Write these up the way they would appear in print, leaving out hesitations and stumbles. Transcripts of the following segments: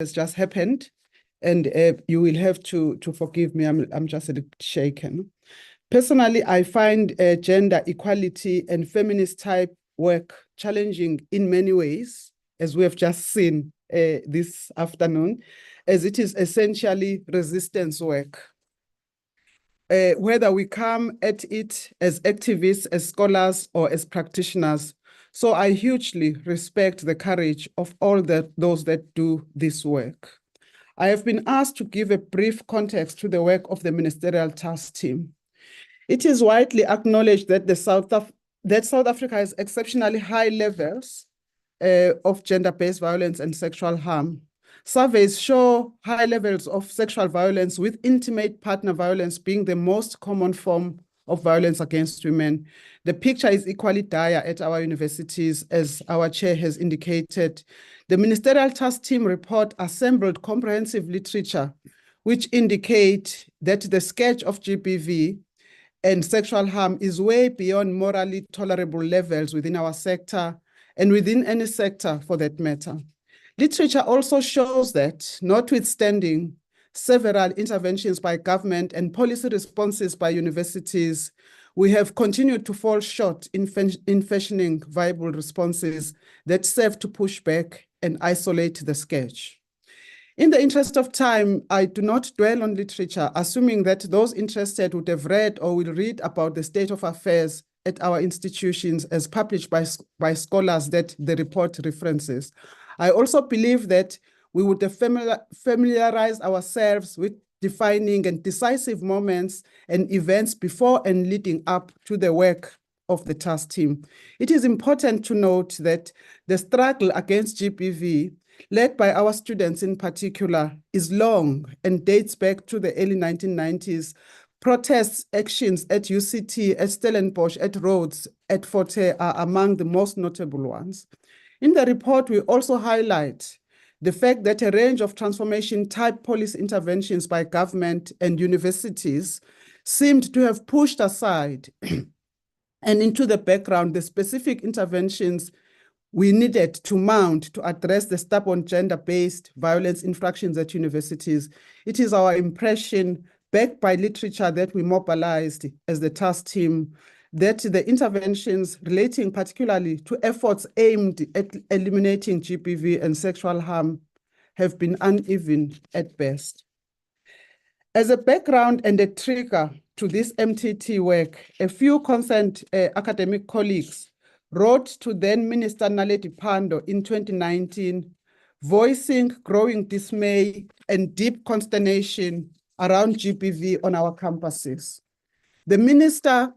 has just happened, and you will have to forgive me. I'm just a little shaken. Personally, I find gender equality and feminist type work challenging in many ways, as we have just seen this afternoon, as it is essentially resistance work. Whether we come at it as activists, as scholars, or as practitioners. So I hugely respect the courage of all those that do this work. I have been asked to give a brief context to the work of the Ministerial Task Team. It is widely acknowledged that South Africa has exceptionally high levels of gender-based violence and sexual harm. Surveys show high levels of sexual violence, with intimate partner violence being the most common form of violence against women. The picture is equally dire at our universities, as our chair has indicated. The Ministerial Task Team report assembled comprehensive literature which indicate that the scourge of GBV and sexual harm is way beyond morally tolerable levels within our sector and within any sector for that matter. Literature also shows that, notwithstanding several interventions by government and policy responses by universities, we have continued to fall short in fashioning viable responses that serve to push back and isolate the scourge. In the interest of time, I do not dwell on literature, assuming that those interested would have read or will read about the state of affairs at our institutions as published by scholars that the report references. I also believe that we would have familiarized ourselves with defining and decisive moments and events before and leading up to the work of the task team. It is important to note that the struggle against GBV, led by our students in particular, is long and dates back to the early 1990s. Protests, actions at UCT, at Stellenbosch, at Rhodes, at Forte are among the most notable ones. In the report, we also highlight the fact that a range of transformation-type policy interventions by government and universities seemed to have pushed aside and into the background the specific interventions we needed to mount to address the stubborn gender-based violence infractions at universities. It is our impression, backed by literature that we mobilized as the task team, that the interventions relating particularly to efforts aimed at eliminating GBV and sexual harm have been uneven at best. As a background and a trigger to this MTT work, a few concerned academic colleagues wrote to then Minister Naledi Pandor in 2019, voicing growing dismay and deep consternation around GBV on our campuses. The minister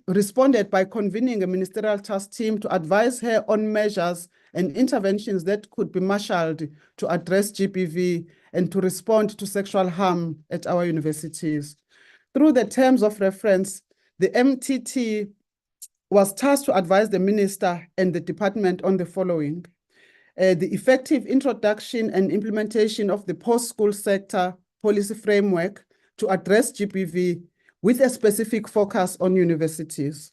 responded by convening a ministerial task team to advise her on measures and interventions that could be marshaled to address GBV and to respond to sexual harm at our universities. Through the terms of reference, the MTT was tasked to advise the minister and the department on the following: the effective introduction and implementation of the post-school sector policy framework to address GBV with a specific focus on universities.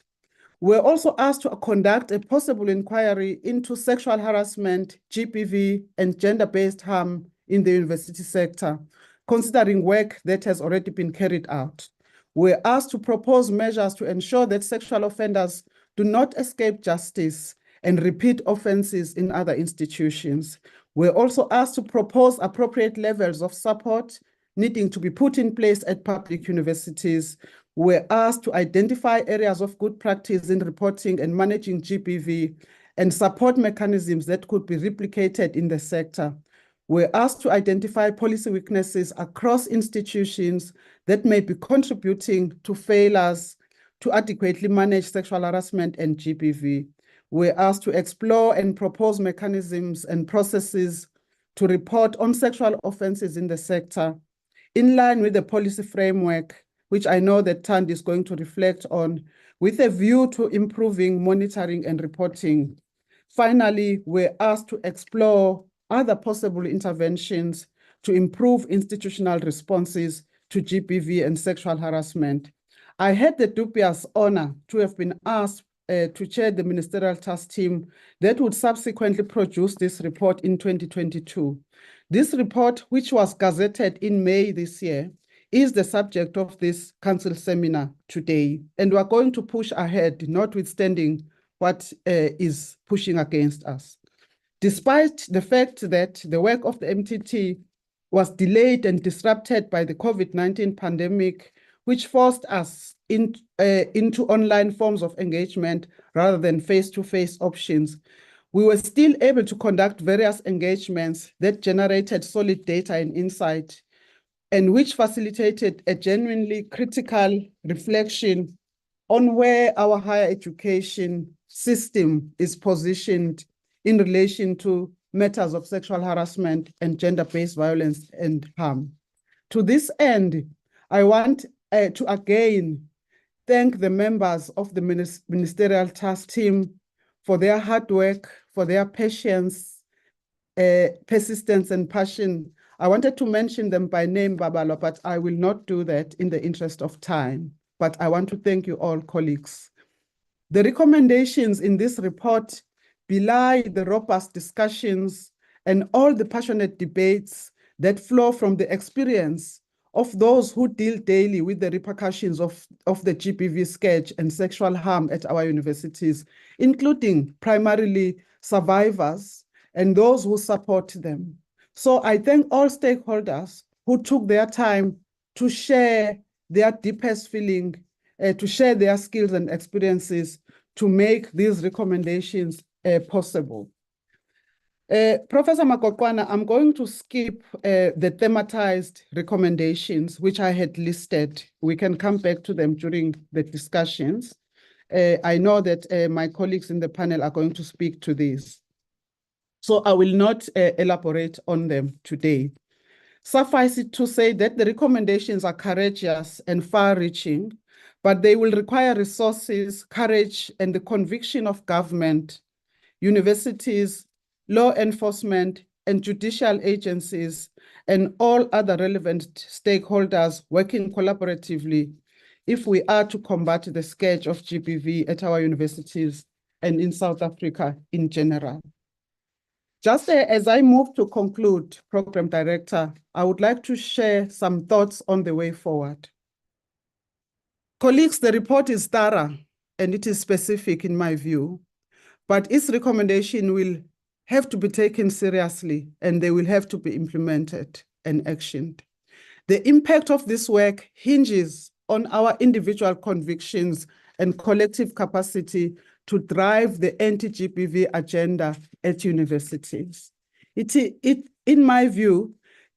We're also asked to conduct a possible inquiry into sexual harassment, GBV, and gender-based harm in the university sector, considering work that has already been carried out. We're asked to propose measures to ensure that sexual offenders do not escape justice and repeat offenses in other institutions. We're also asked to propose appropriate levels of support needing to be put in place at public universities. We're asked to identify areas of good practice in reporting and managing GBV and support mechanisms that could be replicated in the sector. We're asked to identify policy weaknesses across institutions that may be contributing to failures to adequately manage sexual harassment and GBV. We're asked to explore and propose mechanisms and processes to report on sexual offenses in the sector, in line with the policy framework, which I know that Thandi is going to reflect on, with a view to improving monitoring and reporting. Finally, we're asked to explore other possible interventions to improve institutional responses to GBV and sexual harassment. I had the dubious honor to have been asked to chair the ministerial task team that would subsequently produce this report in 2022. This report, which was gazetted in May this year, is the subject of this council seminar today, and we're going to push ahead, notwithstanding what is pushing against us. Despite the fact that the work of the MTT was delayed and disrupted by the COVID-19 pandemic, which forced us into online forms of engagement rather than face-to-face options, we were still able to conduct various engagements that generated solid data and insight, and which facilitated a genuinely critical reflection on where our higher education system is positioned in relation to matters of sexual harassment and gender-based violence and harm. To this end, I want to again thank the members of the ministerial task team for their hard work, for their patience, persistence, and passion. I wanted to mention them by name, Babalo, but I will not do that in the interest of time. But I want to thank you all, colleagues. The recommendations in this report belie the robust discussions and all the passionate debates that flow from the experience of those who deal daily with the repercussions of the GBV scourge and sexual harm at our universities, including primarily survivors and those who support them. So I thank all stakeholders who took their time to share their deepest feeling, to share their skills and experiences to make these recommendations possible. Professor Makokwana, I'm going to skip the thematized recommendations, which I had listed. We can come back to them during the discussions. I know that my colleagues in the panel are going to speak to these. So I will not elaborate on them today. Suffice it to say that the recommendations are courageous and far-reaching, but they will require resources, courage, and the conviction of government, universities, law enforcement, and judicial agencies, and all other relevant stakeholders working collaboratively if we are to combat the scourge of GBV at our universities and in South Africa in general. Just as I move to conclude, Program Director, I would like to share some thoughts on the way forward. Colleagues, the report is thorough and it is specific in my view, but its recommendation will have to be taken seriously and they will have to be implemented and actioned. The impact of this work hinges on our individual convictions and collective capacity to drive the anti-GBV agenda at universities. In my view,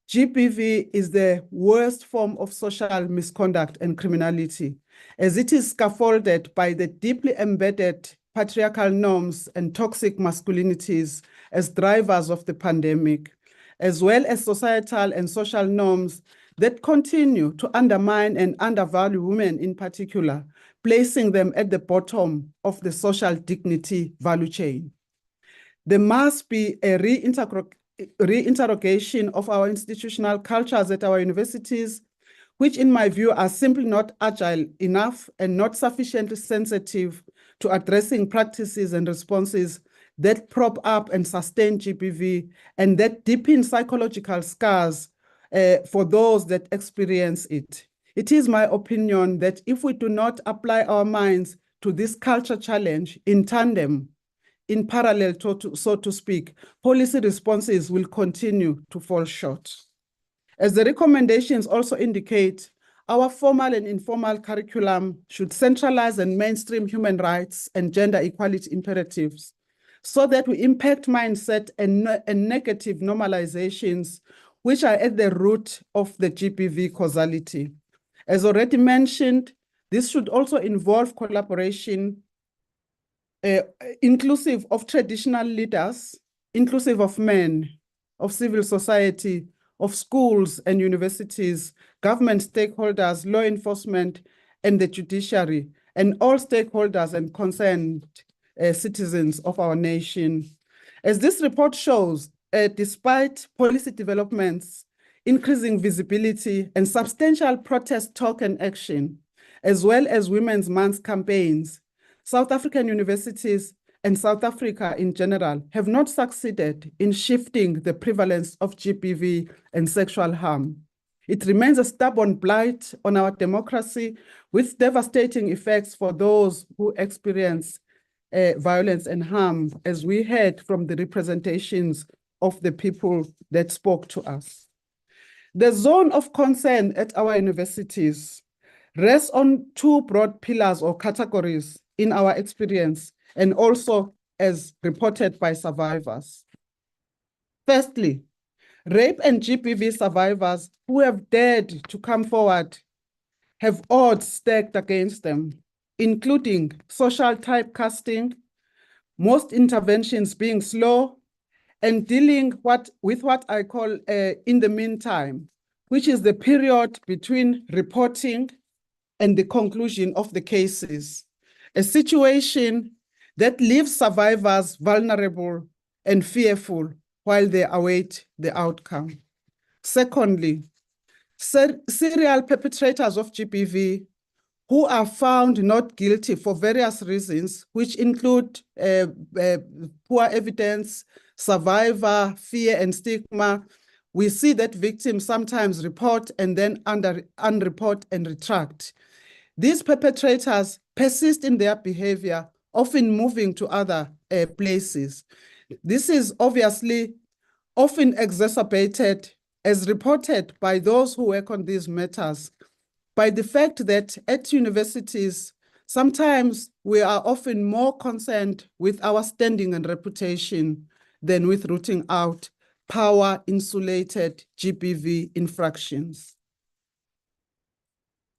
GBV is the worst form of social misconduct and criminality, as it is scaffolded by the deeply embedded patriarchal norms and toxic masculinities as drivers of the pandemic, as well as societal and social norms that continue to undermine and undervalue women in particular, placing them at the bottom of the social dignity value chain. There must be a reinterrogation of our institutional cultures at our universities, which in my view are simply not agile enough and not sufficiently sensitive to addressing practices and responses that prop up and sustain GBV and that deepen psychological scars for those that experience it. It is my opinion that if we do not apply our minds to this culture challenge in tandem, in parallel, so to speak, policy responses will continue to fall short. As the recommendations also indicate, our formal and informal curriculum should centralize and mainstream human rights and gender equality imperatives so that we impact mindset and negative normalizations which are at the root of the GBV causality. As already mentioned, this should also involve collaboration inclusive of traditional leaders, inclusive of men, of civil society, of schools and universities, government stakeholders, law enforcement, and the judiciary, and all stakeholders and concerned citizens of our nation. As this report shows, despite policy developments, increasing visibility, and substantial protest talk and action, as well as Women's Month campaigns, South African universities and South Africa in general have not succeeded in shifting the prevalence of GBV and sexual harm. It remains a stubborn blight on our democracy with devastating effects for those who experience violence and harm, as we heard from the representations of the people that spoke to us. The zone of concern at our universities rests on two broad pillars or categories in our experience and also as reported by survivors. Firstly, rape and GBV survivors who have dared to come forward have odds stacked against them, including social typecasting, most interventions being slow, and dealing with what I call in the meantime, which is the period between reporting and the conclusion of the cases, a situation that leaves survivors vulnerable and fearful while they await the outcome. Secondly, serial perpetrators of GBV who are found not guilty for various reasons, which include poor evidence, survivor, fear, and stigma. We see that victims sometimes report and then unreport and retract. These perpetrators persist in their behavior, often moving to other places. This is obviously often exacerbated, as reported by those who work on these matters, by the fact that at universities, sometimes we are often more concerned with our standing and reputation than with rooting out power-insulated GBV infractions.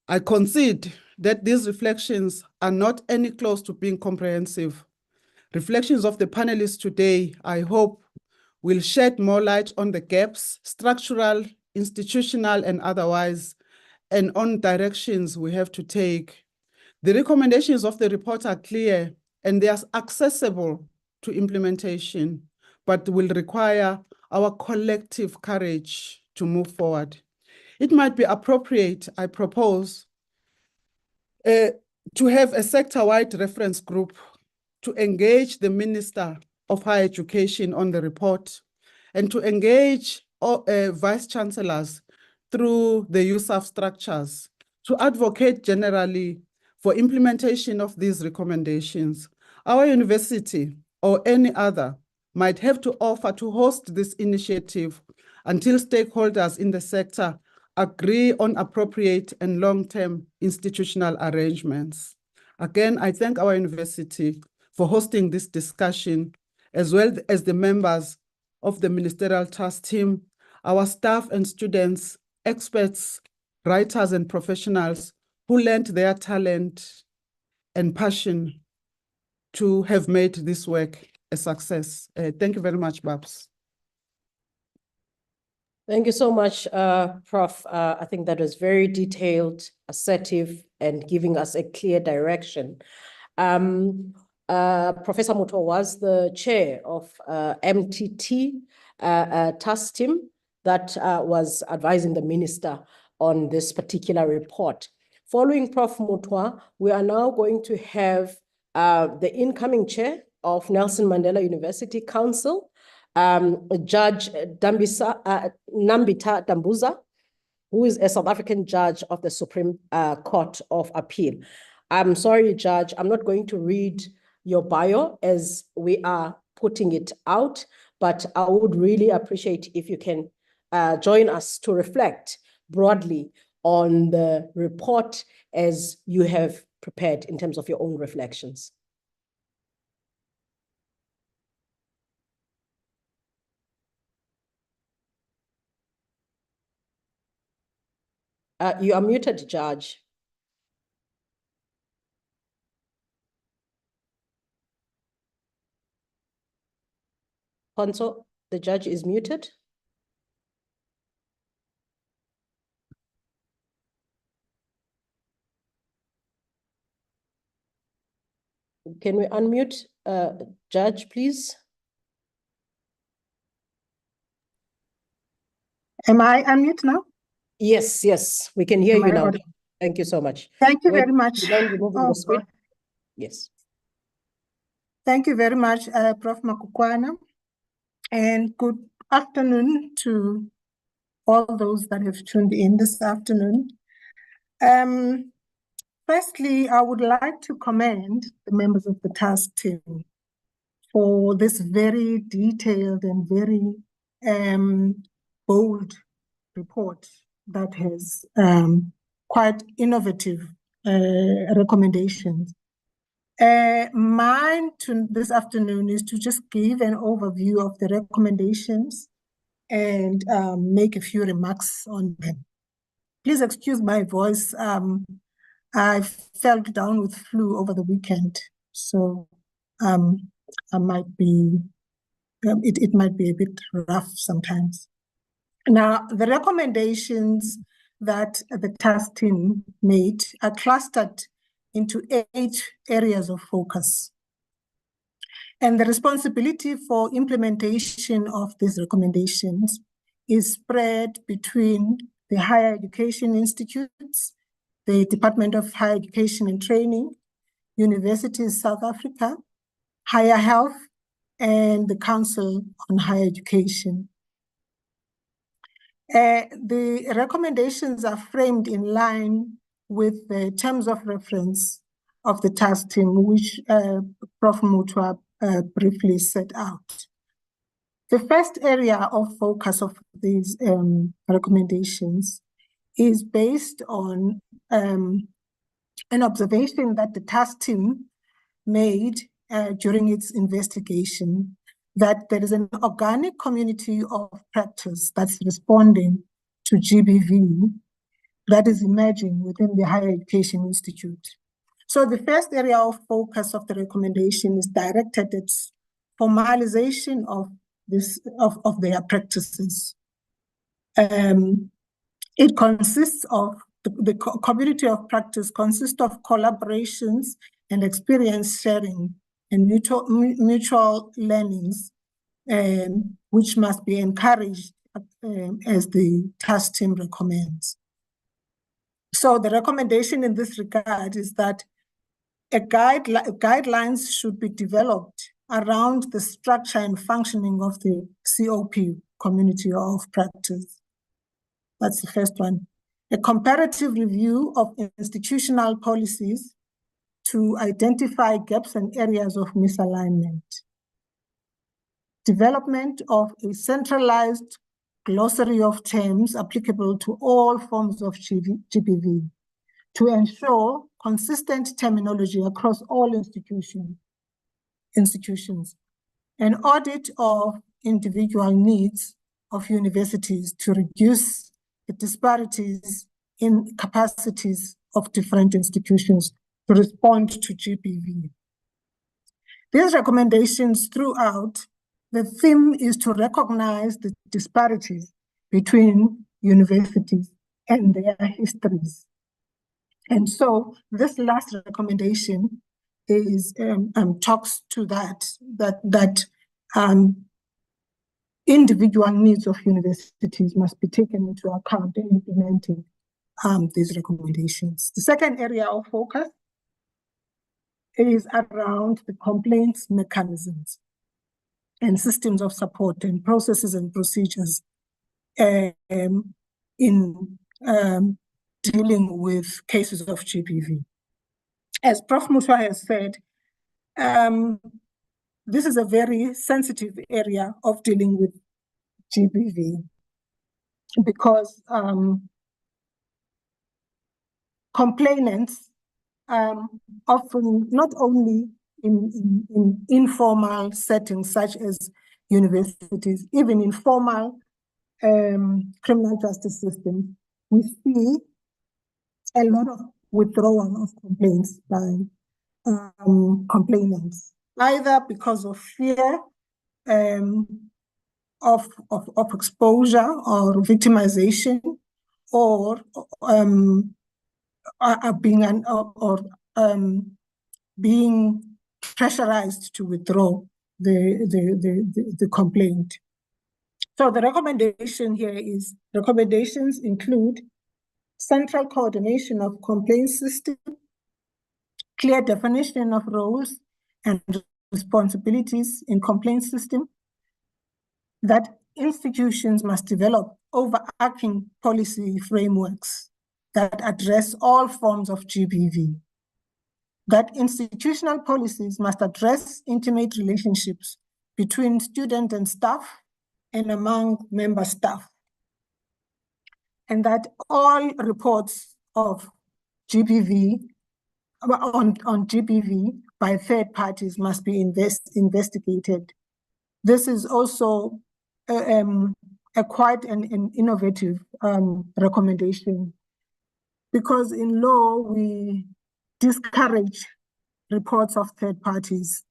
I concede that these reflections are not any close to being comprehensive. Reflections of the panelists today, I hope, will shed more light on the gaps, structural, institutional, and otherwise, and on directions we have to take. The recommendations of the report are clear and they are accessible to implementation, but will require our collective courage to move forward. It might be appropriate, I propose, to have a sector-wide reference group to engage the Minister of Higher Education on the report and to engage vice-chancellors through the use of structures to advocate generally for implementation of these recommendations. Our university or any other might have to offer to host this initiative until stakeholders in the sector agree on appropriate and long-term institutional arrangements. Again, I thank our university for hosting this discussion, as well as the members of the ministerial task team, our staff and students, experts, writers, and professionals who lent their talent and passion to have made this work a success. Thank you very much, Babs. Thank you so much, Prof. I think that was very detailed, assertive, and giving us a clear direction. Professor Mutwa was the chair of MTT task team that was advising the minister on this particular report. Following Prof. Mutwa, we are now going to have the incoming chair of Nelson Mandela University Council, Judge Nambita Dambuza, who is a South African judge of the Supreme Court of Appeal. I'm sorry, Judge, I'm not going to read your bio as we are putting it out, but I would really appreciate if you can join us to reflect broadly on the report as you have prepared in terms of your own reflections. You are muted, Judge. Ponzo, the judge is muted. Can we unmute Judge, please? Am I unmute now? Yes, yes, we can hear you now. Thank you so much. Thank you very much. Removing the screen. Yes. Thank you very much, Prof. Makukwana, and good afternoon to all those that have tuned in this afternoon. Firstly, I would like to commend the members of the task team for this very detailed and very bold report that has quite innovative recommendations. Mine this afternoon is to just give an overview of the recommendations and make a few remarks on them. Please excuse my voice. I fell down with flu over the weekend, so I might be, it might be a bit rough sometimes. Now, the recommendations that the task team made are clustered into 8 areas of focus. And the responsibility for implementation of these recommendations is spread between the higher education institutes, the Department of Higher Education and Training, Universities South Africa, Higher Health, and the Council on Higher Education. The recommendations are framed in line with the terms of reference of the task team, which Prof. Mutwa briefly set out. The first area of focus of these recommendations is based on an observation that the task team made during its investigation, that there is an organic community of practice that's responding to GBV that is emerging within the Higher Education Institute. So the first area of focus of the recommendation is directed at formalization of their practices. It consists of the community of practice consists of collaborations and experience sharing and mutual learnings, which must be encouraged as the task team recommends. So the recommendation in this regard is that guidelines should be developed around the structure and functioning of the COP, community of practice. That's the first one. A comparative review of institutional policies to identify gaps and areas of misalignment. Development of a centralized glossary of terms applicable to all forms of GBV to ensure consistent terminology across all institutions. An audit of individual needs of universities to reduce the disparities in capacities of different institutions to respond to GBV. These recommendations throughout, the theme is to recognize the disparities between universities and their histories. And so this last recommendation is talks to that individual needs of universities must be taken into account in implementing these recommendations. The second area of focus is around the complaints mechanisms and systems of support and processes and procedures in dealing with cases of GBV. As Prof. Mutwa has said, this is a very sensitive area of dealing with GBV because complainants often, not only in informal settings such as universities, even in formal criminal justice systems, we see a lot of withdrawal of complaints by complainants, either because of fear of exposure or victimization, or being pressurized to withdraw the complaint. So the recommendation here is, recommendations include central coordination of complaint system, clear definition of roles and responsibilities in complaint system, that institutions must develop overarching policy frameworks that address all forms of GBV, that institutional policies must address intimate relationships between student and staff and among member staff, and that all reports of GBV on GBV by third parties must be investigated. This is also quite an innovative recommendation, because in law we discourage reports of third parties,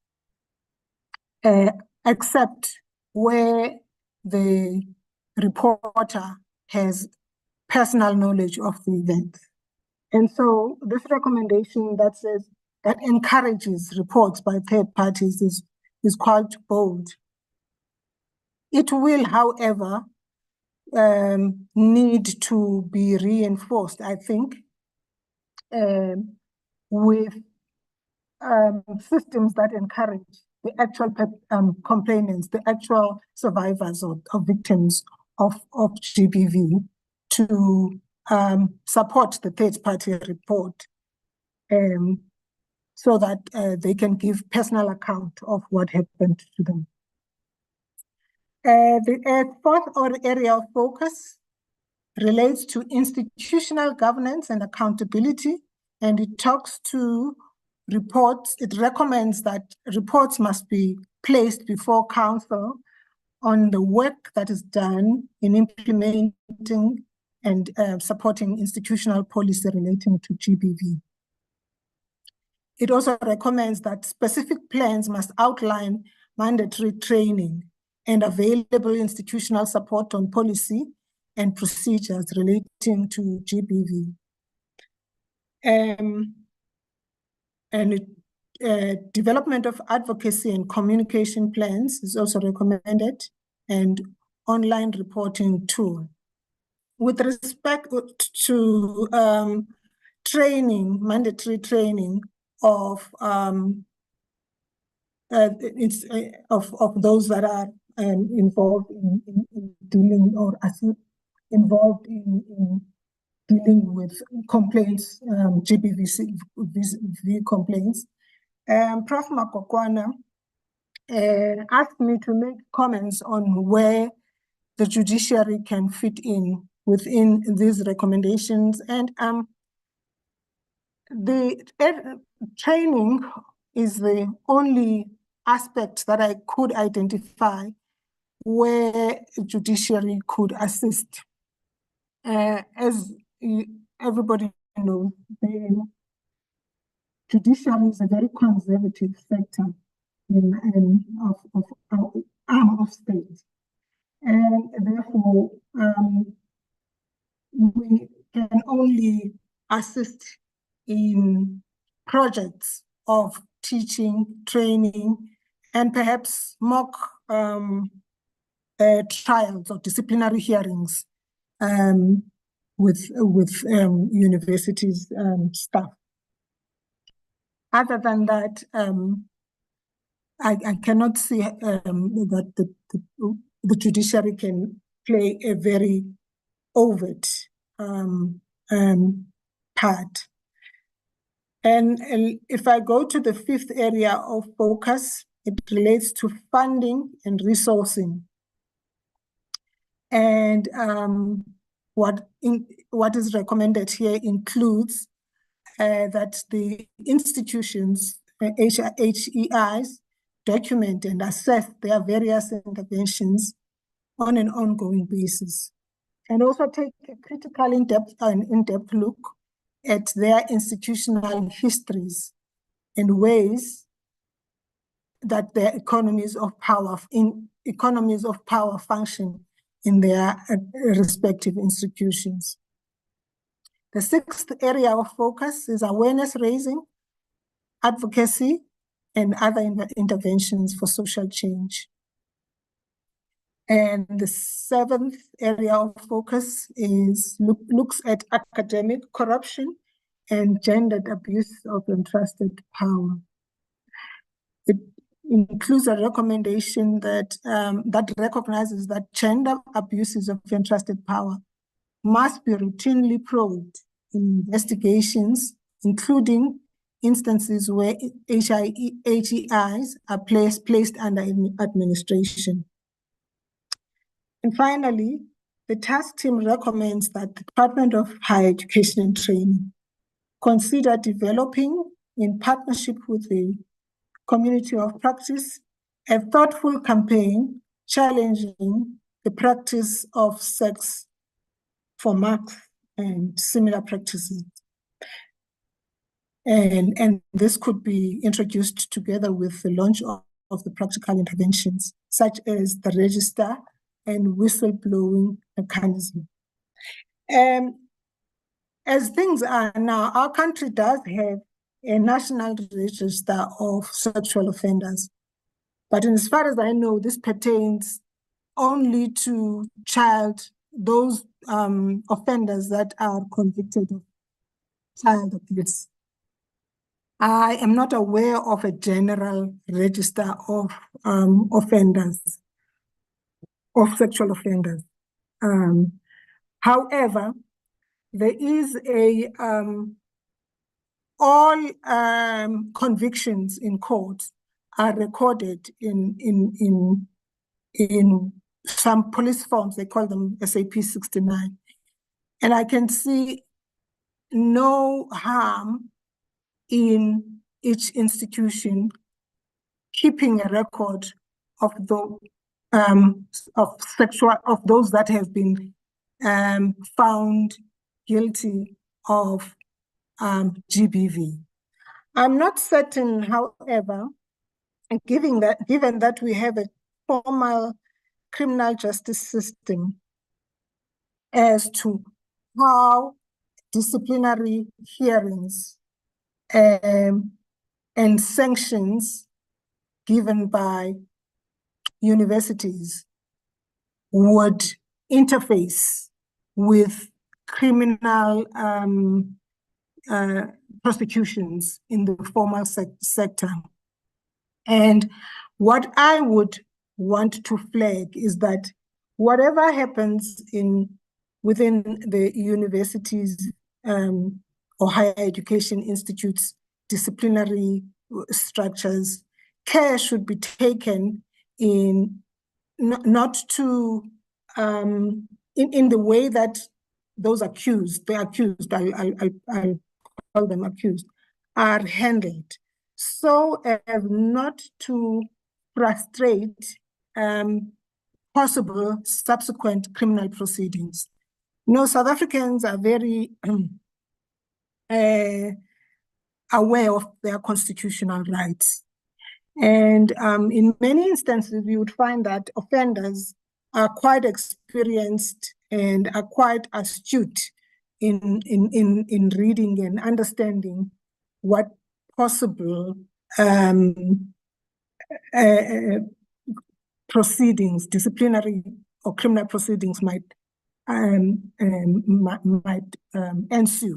except where the reporter has personal knowledge of the event. And so this recommendation that encourages reports by third parties is quite bold. It will, however, need to be reinforced, I think, with systems that encourage the actual complainants, the actual survivors or victims of GBV to support the third-party report, so that they can give personal account of what happened to them. The fourth area of focus relates to institutional governance and accountability, and it talks to reports. It recommends that reports must be placed before council on the work that is done in implementing and supporting institutional policy relating to GBV. It also recommends that specific plans must outline mandatory training and available institutional support on policy and procedures relating to GBV. Development of advocacy and communication plans is also recommended, and online reporting tool. With respect to training, mandatory training of those that are involved in dealing or involved in dealing with complaints, GBV complaints. Prof. Makokwana asked me to make comments on where the judiciary can fit in within these recommendations, and the training is the only aspect that I could identify where judiciary could assist. As everybody knows, the judiciary is a very conservative sector of state, and therefore we can only assist in projects of teaching, training, and perhaps mock trials or disciplinary hearings with universities staff. Other than that, I cannot see that the judiciary can play a very overt part. And if I go to the fifth area of focus, it relates to funding and resourcing. And what is recommended here includes that the institutions, HEIs, document and assess their various interventions on an ongoing basis, and also take a critical in-depth look at their institutional histories and ways that their economies of power function in their respective institutions. The sixth area of focus is awareness raising, advocacy, and other interventions for social change. And the seventh area of focus is looks at academic corruption and gendered abuse of entrusted power. includes a recommendation that that recognizes that gender abuses of entrusted power must be routinely probed in investigations, including instances where HEIs are placed under administration. And finally, the task team recommends that the Department of Higher Education and Training consider developing, in partnership with the community of practice, a thoughtful campaign challenging the practice of sex for marks and similar practices. And this could be introduced together with the launch of the practical interventions, such as the register and whistleblowing mechanism. As things are now, our country does have a national register of sexual offenders. But as far as I know, this pertains only to those offenders that are convicted of child abuse. I am not aware of a general register of offenders, of sexual offenders. However, there is all convictions in court are recorded in some police forms. They call them SAP 69. And I can see no harm in each institution keeping a record of those that have been found guilty of GBV. I'm not certain, however, given that we have a formal criminal justice system, as to how disciplinary hearings and sanctions given by universities would interface with criminal prosecutions in the formal sector. And what I would want to flag is that whatever happens within the universities or higher education institutes, disciplinary structures, care should be taken in not to in the way that those accused, I'll call them accused, are handled, so as not to frustrate possible subsequent criminal proceedings. South Africans are very aware of their constitutional rights. And in many instances, we would find that offenders are quite experienced and are quite astute in reading and understanding what possible proceedings, disciplinary or criminal proceedings might ensue.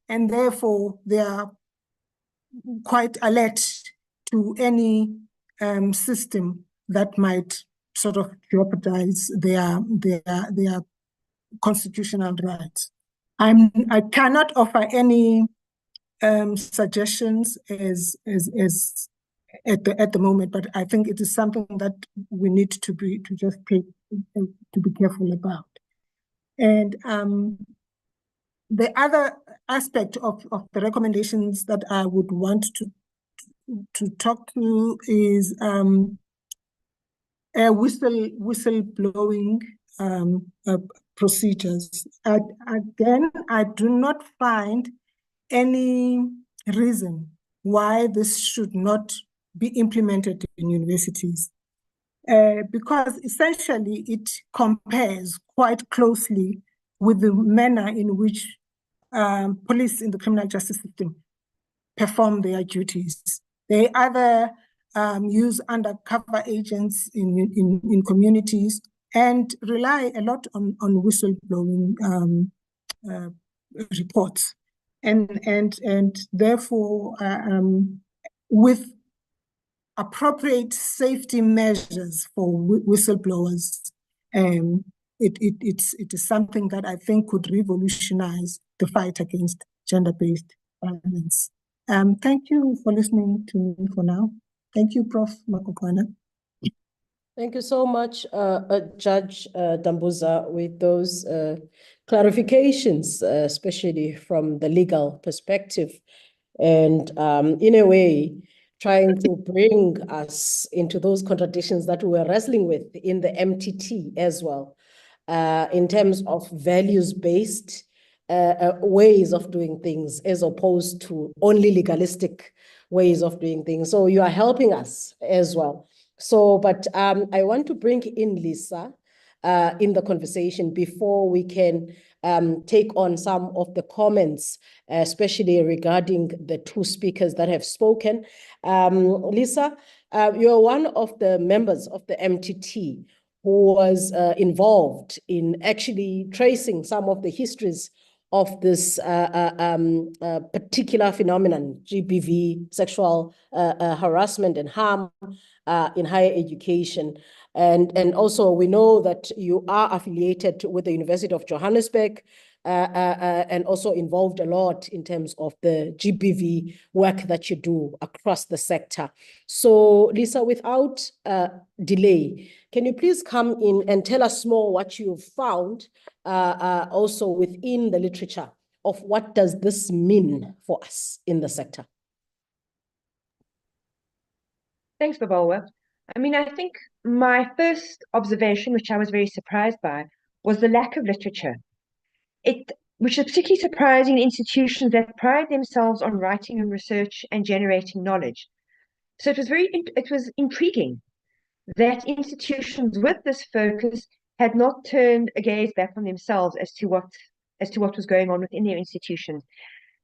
And therefore, they are quite alert to any system that might sort of jeopardize their constitutional rights. I cannot offer any suggestions as at the moment, but I think it is something that we need to be careful about. And the other aspect of the recommendations that I would want to talk to is whistleblowing procedures. Again, I do not find any reason why this should not be implemented in universities, because essentially it compares quite closely with the manner in which police in the criminal justice system perform their duties. They either use undercover agents in communities and rely a lot on whistleblowing reports. And therefore, with appropriate safety measures for whistleblowers. It is something that I think could revolutionize the fight against gender-based violence. Thank you for listening to me for now. Thank you, Prof. Makokwana. Thank you so much, Judge Dambuza, with those clarifications, especially from the legal perspective, and in a way, trying to bring us into those contradictions that we were wrestling with in the MTT as well, in terms of values-based ways of doing things as opposed to only legalistic ways of doing things. So you are helping us as well. So, but I want to bring in Lisa in the conversation before we can take on some of the comments, especially regarding the two speakers that have spoken. Lisa, you're one of the members of the MTT who was involved in actually tracing some of the histories of this particular phenomenon, GBV, sexual harassment and harm in higher education. And also we know that you are affiliated with the University of Johannesburg and also involved a lot in terms of the GBV work that you do across the sector. So Lisa, without delay, can you please come in and tell us more what you've found also within the literature of what does this mean for us in the sector? Thanks, Babalwa. I mean, I think my first observation, which I was very surprised by, was the lack of literature. Which is particularly surprising in institutions that pride themselves on writing and research and generating knowledge. So it was intriguing that institutions with this focus had not turned a gaze back on themselves as to what was going on within their institutions.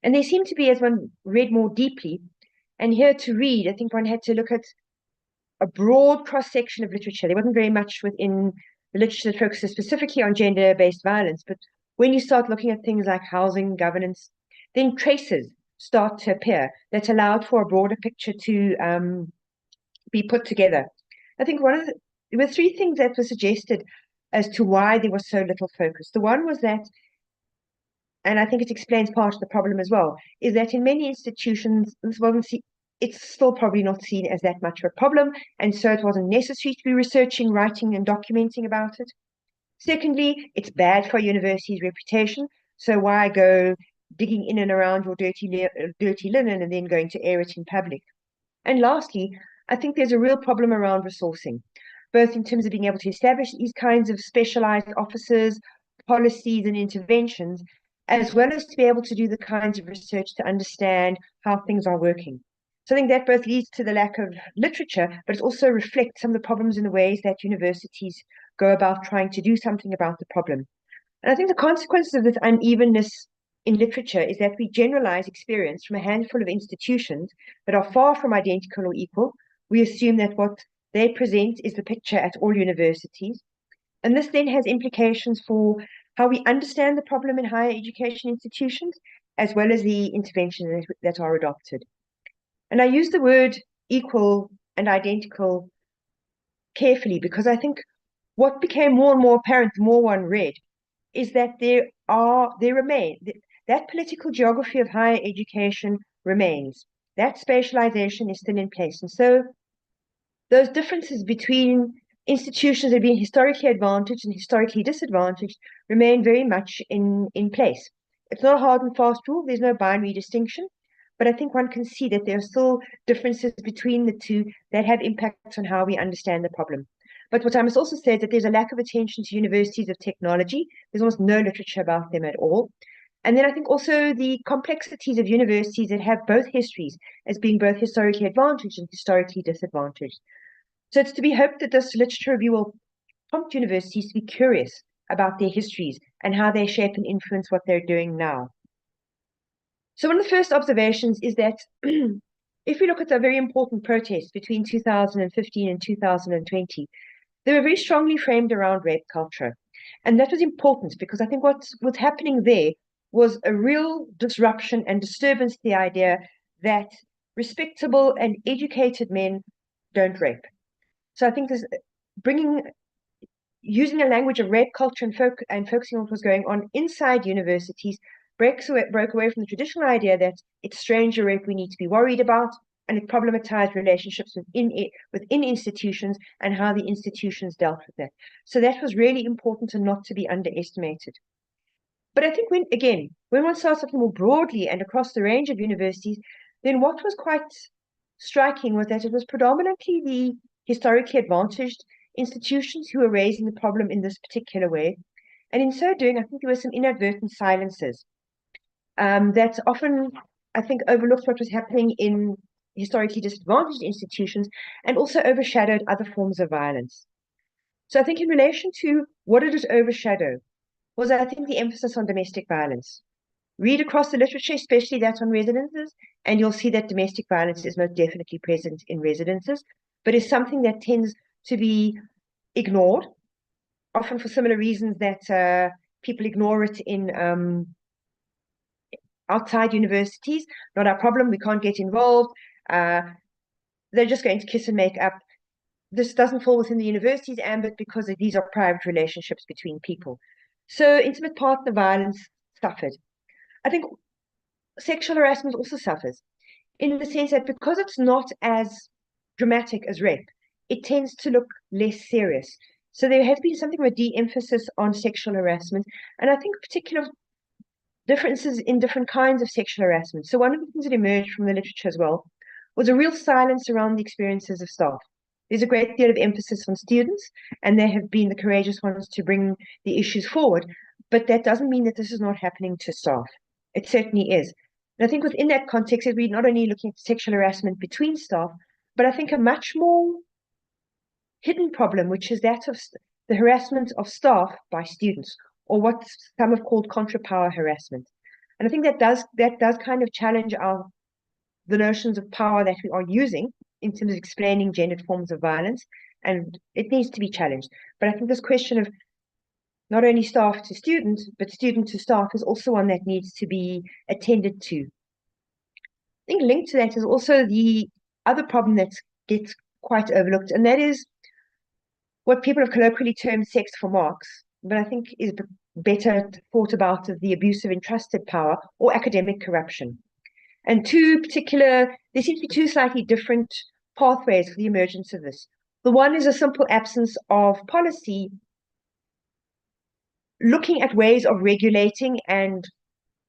And they seemed to be, as one read more deeply, and here to read, I think one had to look at a broad cross-section of literature. There wasn't very much within the literature that focuses specifically on gender-based violence, but when you start looking at things like housing, governance, then traces start to appear that allowed for a broader picture to be put together. I think there were three things that were suggested as to why there was so little focus. The one was that, and I think it explains part of the problem as well, is that in many institutions, it's still probably not seen as that much of a problem, and so it wasn't necessary to be researching, writing, and documenting about it. Secondly, it's bad for a university's reputation, so why go digging in and around your dirty linen and then going to air it in public? And lastly, I think there's a real problem around resourcing, both in terms of being able to establish these kinds of specialized offices, policies, and interventions, as well as to be able to do the kinds of research to understand how things are working. So I think that both leads to the lack of literature, but it also reflects some of the problems in the ways that universities go about trying to do something about the problem. And I think the consequences of this unevenness in literature is that we generalize experience from a handful of institutions that are far from identical or equal. We assume that what they present is the picture at all universities. And this then has implications for how we understand the problem in higher education institutions, as well as the interventions that are adopted. And I use the word equal and identical carefully because I think what became more and more apparent the more one read is that that political geography of higher education remains. That spatialization is still in place. And so those differences between institutions that have been historically advantaged and historically disadvantaged remain very much in place. It's not a hard and fast rule. There's no binary distinction. But I think one can see that there are still differences between the two that have impacts on how we understand the problem. But what I must also say is that there's a lack of attention to universities of technology. There's almost no literature about them at all. And then I think also the complexities of universities that have both histories as being both historically advantaged and historically disadvantaged. So it's to be hoped that this literature review will prompt universities to be curious about their histories and how they shape and influence what they're doing now. So one of the first observations is that if we look at the very important protests between 2015 and 2020, they were very strongly framed around rape culture. And that was important because I think what's happening there was a real disruption and disturbance to the idea that respectable and educated men don't rape. So I think this using a language of rape culture and focusing on what was going on inside universities broke away from the traditional idea that it's stranger rape we need to be worried about, and it problematized relationships within institutions and how the institutions dealt with that. So that was really important and not to be underestimated. But I think when one starts looking more broadly and across the range of universities, then what was quite striking was that it was predominantly the historically advantaged institutions who were raising the problem in this particular way. And in so doing, I think there were some inadvertent silences that often, I think, overlooked what was happening in historically disadvantaged institutions and also overshadowed other forms of violence. So I think in relation to what did it overshadow was, I think, the emphasis on domestic violence. Read across the literature, especially that on residences, and you'll see that domestic violence is most definitely present in residences, but is something that tends to be ignored, often for similar reasons that people ignore it in outside universities. Not our problem, we can't get involved. They're just going to kiss and make up. This doesn't fall within the university's ambit because these are private relationships between people. So intimate partner violence suffered. I think sexual harassment also suffers in the sense that because it's not as dramatic as rape, it tends to look less serious. So there has been something of a de-emphasis on sexual harassment, and I think particular differences in different kinds of sexual harassment. So one of the things that emerged from the literature as well was a real silence around the experiences of staff. There's a great deal of emphasis on students, and they have been the courageous ones to bring the issues forward, but that doesn't mean that this is not happening to staff. It certainly is. And I think within that context, we're not only looking at sexual harassment between staff, but I think a much more hidden problem, which is that of the harassment of staff by students, or what some have called contra-power harassment. And I think that does kind of challenge the notions of power that we are using in terms of explaining gendered forms of violence, and it needs to be challenged. But I think this question of not only staff to students, but student to staff is also one that needs to be attended to. I think linked to that is also the other problem that gets quite overlooked, and that is what people have colloquially termed sex for marks, but I think is better thought about as the abuse of entrusted power or academic corruption. And there seem to be two slightly different pathways for the emergence of this. The one is a simple absence of policy looking at ways of regulating and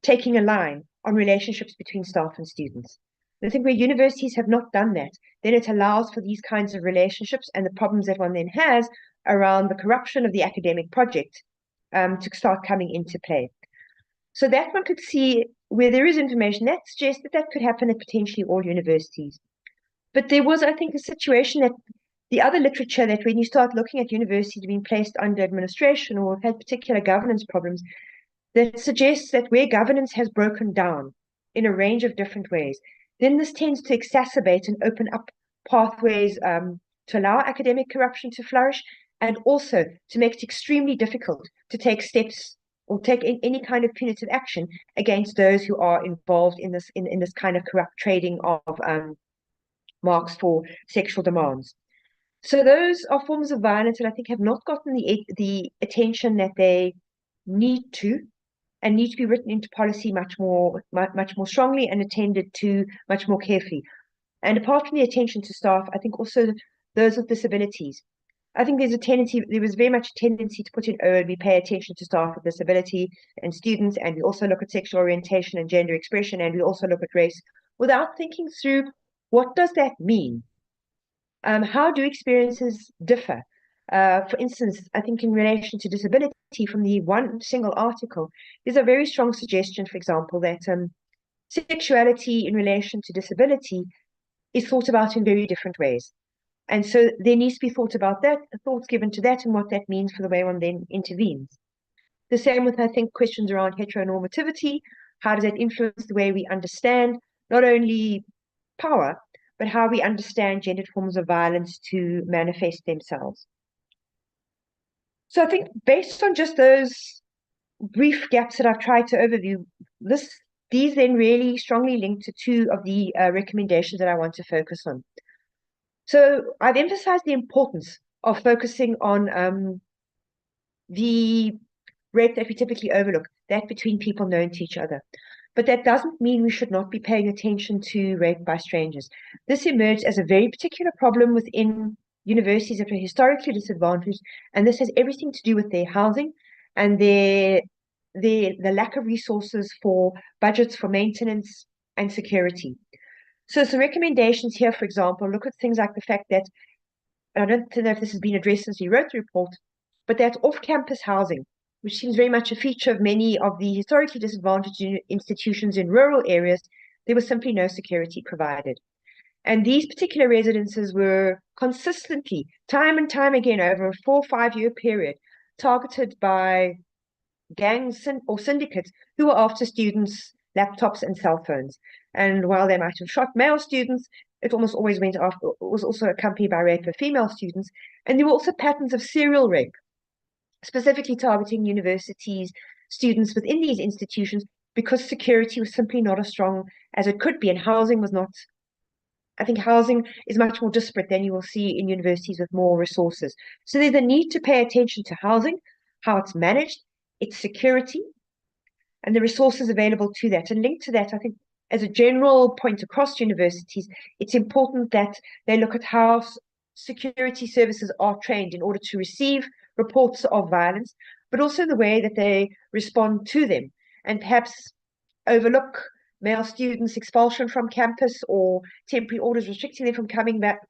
taking a line on relationships between staff and students. I think where universities have not done that, then it allows for these kinds of relationships and the problems that one then has around the corruption of the academic project to start coming into play. So that one could see where there is information that suggests that could happen at potentially all universities. But there was, I think, a situation that the other literature that when you start looking at universities being placed under administration or have had particular governance problems, that suggests that where governance has broken down in a range of different ways, then this tends to exacerbate and open up pathways to allow academic corruption to flourish, and also to make it extremely difficult to take steps or take any kind of punitive action against those who are involved in this kind of corrupt trading of marks for sexual demands. So those are forms of violence that I think have not gotten the attention that they need to, and need to be written into policy much more strongly and attended to much more carefully. And apart from the attention to staff, I think also those with disabilities. I think there was very much a tendency to put in, oh, we pay attention to staff with disability and students, and we also look at sexual orientation and gender expression, and we also look at race, without thinking through what does that mean? How do experiences differ? For instance, I think in relation to disability, from the one single article, there's a very strong suggestion, for example, that sexuality in relation to disability is thought about in very different ways. And so there needs to be thoughts given to that and what that means for the way one then intervenes. The same with, I think, questions around heteronormativity. How does that influence the way we understand not only power, but how we understand gendered forms of violence to manifest themselves? So I think based on just those brief gaps that I've tried to overview, these then really strongly link to two of the recommendations that I want to focus on. So I've emphasized the importance of focusing on the rape that we typically overlook, that between people known to each other. But that doesn't mean we should not be paying attention to rape by strangers. This emerged as a very particular problem within universities that were historically disadvantaged, and this has everything to do with their housing and the lack of resources for budgets for maintenance and security. So some recommendations here, for example, look at things like the fact that, and I don't know if this has been addressed since we wrote the report, but that off-campus housing, which seems very much a feature of many of the historically disadvantaged institutions in rural areas, there was simply no security provided. And these particular residences were consistently, time and time again, over a 4 or 5 year period, targeted by gangs or syndicates who were after students' laptops and cell phones. And while they might have shot male students, it almost always was also accompanied by rape of female students. And there were also patterns of serial rape, specifically targeting universities, students within these institutions, because security was simply not as strong as it could be, and housing was not. I think housing is much more disparate than you will see in universities with more resources. So there's a need to pay attention to housing, how it's managed, its security, and the resources available to that. And linked to that, I think as a general point across universities, it's important that they look at how security services are trained in order to receive reports of violence, but also the way that they respond to them, and perhaps overlook male students' expulsion from campus or temporary orders restricting them from coming back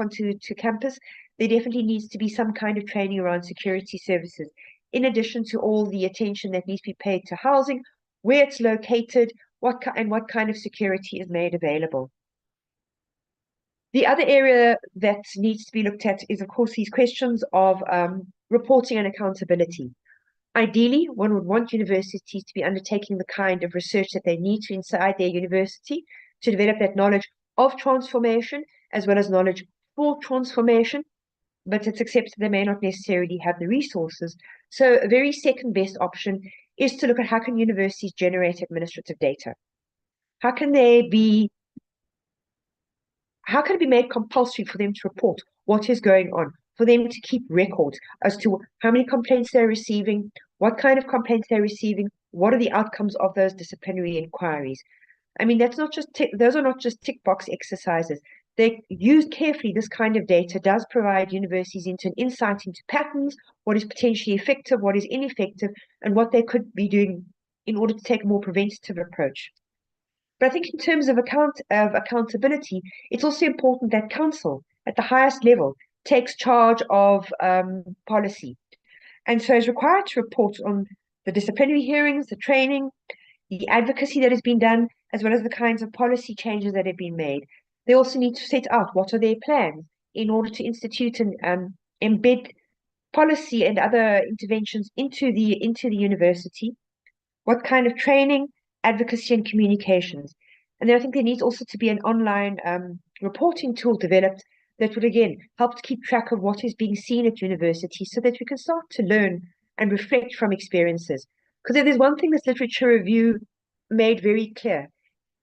onto campus. There definitely needs to be some kind of training around security services, in addition to all the attention that needs to be paid to housing, where it's located, what kind of security is made available. The other area that needs to be looked at is, of course, these questions of reporting and accountability. Ideally, one would want universities to be undertaking the kind of research that they need to inside their university to develop that knowledge of transformation as well as knowledge for transformation, but it's accepted they may not necessarily have the resources. So a very second best option is to look at how can universities generate administrative data? How can it be made compulsory for them to report what is going on, for them to keep records as to how many complaints they're receiving, what kind of complaints they're receiving, what are the outcomes of those disciplinary inquiries? I mean, those are not just tick box exercises. They used carefully. This kind of data does provide universities into an insight into patterns, what is potentially effective, what is ineffective, and what they could be doing in order to take a more preventative approach. But I think in terms of accountability, it's also important that council at the highest level takes charge of policy, and so is required to report on the disciplinary hearings, the training, the advocacy that has been done, as well as the kinds of policy changes that have been made. They also need to set out what are their plans in order to institute and embed policy and other interventions into the university. What kind of training, advocacy, and communications? And then I think there needs also to be an online reporting tool developed that would, again, help to keep track of what is being seen at university so that we can start to learn and reflect from experiences. Because if there's one thing this literature review made very clear,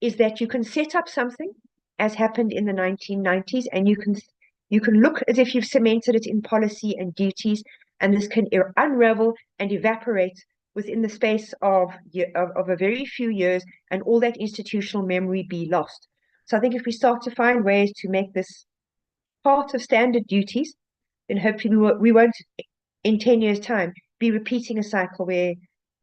is that you can set up something, as happened in the 1990s, and you can look as if you've cemented it in policy and duties, and this can unravel and evaporate within the space of a very few years, and all that institutional memory be lost. So I think if we start to find ways to make this part of standard duties, then hopefully we won't, in 10 years' time, be repeating a cycle where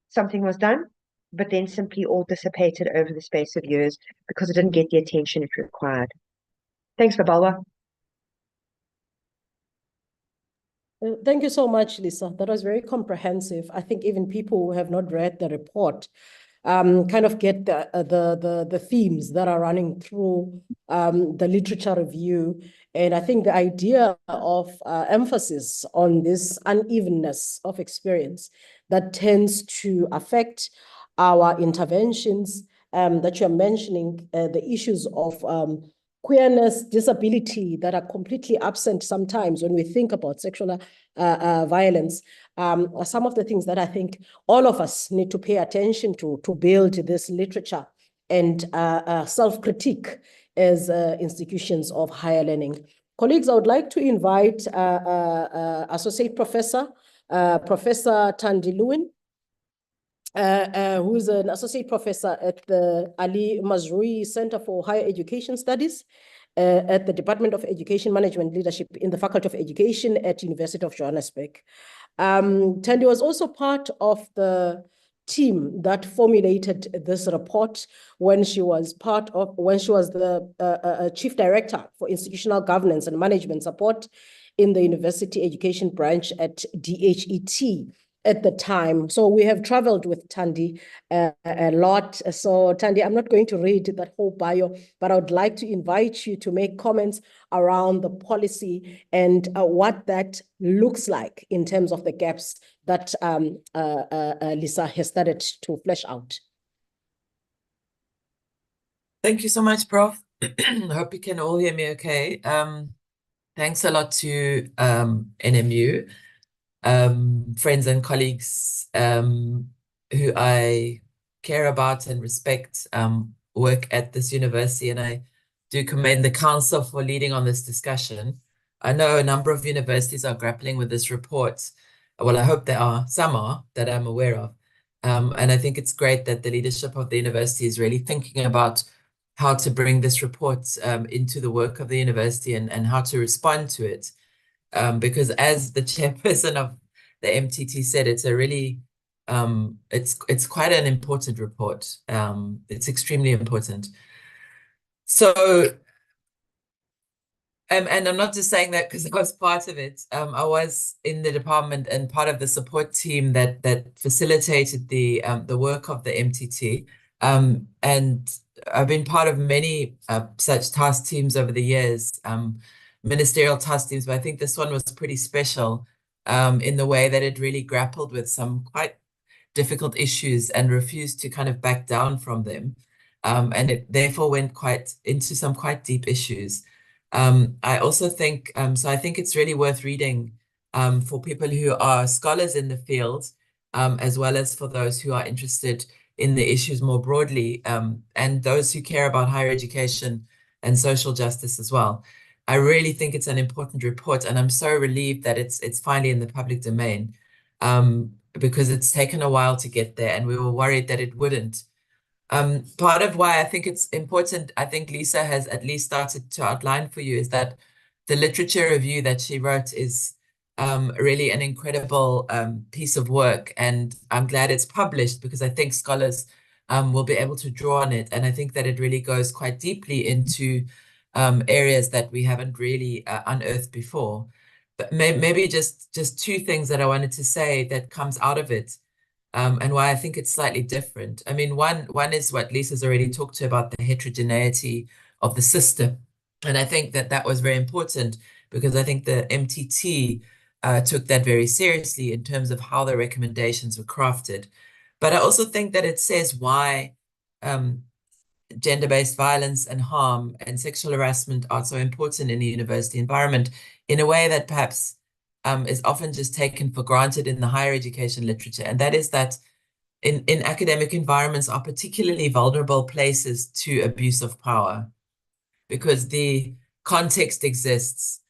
something was done, but then simply all dissipated over the space of years because it didn't get the attention it required. Thanks, Babalwa. Thank you so much, Lisa. That was very comprehensive. I think even people who have not read the report kind of get the themes that are running through the literature review. And I think the idea of emphasis on this unevenness of experience that tends to affect our interventions, that you're mentioning, the issues of queerness, disability that are completely absent sometimes when we think about sexual violence, are some of the things that I think all of us need to pay attention to build this literature and self-critique as institutions of higher learning. Colleagues, I would like to invite Associate Professor, Professor Thandi Lewin, who is an associate professor at the Ali Mazrui Center for Higher Education Studies at the Department of Education Management Leadership in the Faculty of Education at University of Johannesburg. Thandi was also part of the team that formulated this report when she was the chief director for institutional governance and management support in the university education branch at DHET at the time. So we have traveled with Thandi a lot. So Thandi, I'm not going to read that whole bio, but I would like to invite you to make comments around the policy and what that looks like in terms of the gaps that Lisa has started to flesh out. Thank you so much, Prof. I hope you can all hear me okay. Thanks a lot to NMU. Friends and colleagues who I care about and respect work at this university, and I do commend the council for leading on this discussion. I know a number of universities are grappling with this report. Well, I hope there are, some are, that I'm aware of. And I think it's great that the leadership of the university is really thinking about how to bring this report into the work of the university and how to respond to it. Because as the chairperson of the MTT said, it's a really, it's quite an important report. It's extremely important. So, and I'm not just saying that because I was part of it. I was in the department and part of the support team that facilitated the work of the MTT. And I've been part of many such task teams over the years. Ministerial task teams, but I think this one was pretty special in the way that it really grappled with some quite difficult issues and refused to kind of back down from them. And it therefore went quite into some quite deep issues. I also think, so I think it's really worth reading for people who are scholars in the field, as well as for those who are interested in the issues more broadly, and those who care about higher education and social justice as well. I really think it's an important report, and I'm so relieved that it's finally in the public domain, because it's taken a while to get there, and we were worried that it wouldn't. Part of why I think it's important, I think Lisa has at least started to outline for you, is that the literature review that she wrote is really an incredible piece of work, and I'm glad it's published because I think scholars will be able to draw on it, and I think that it really goes quite deeply into areas that we haven't really unearthed before. But maybe just two things that I wanted to say that comes out of it, and why I think it's slightly different. I mean, one is what Lisa's already talked to about the heterogeneity of the system. And I think that was very important because I think the MTT took that very seriously in terms of how the recommendations were crafted. But I also think that it says why gender-based violence and harm and sexual harassment are so important in the university environment in a way that perhaps is often just taken for granted in the higher education literature. And that is that in academic environments are particularly vulnerable places to abuse of power, because the context exists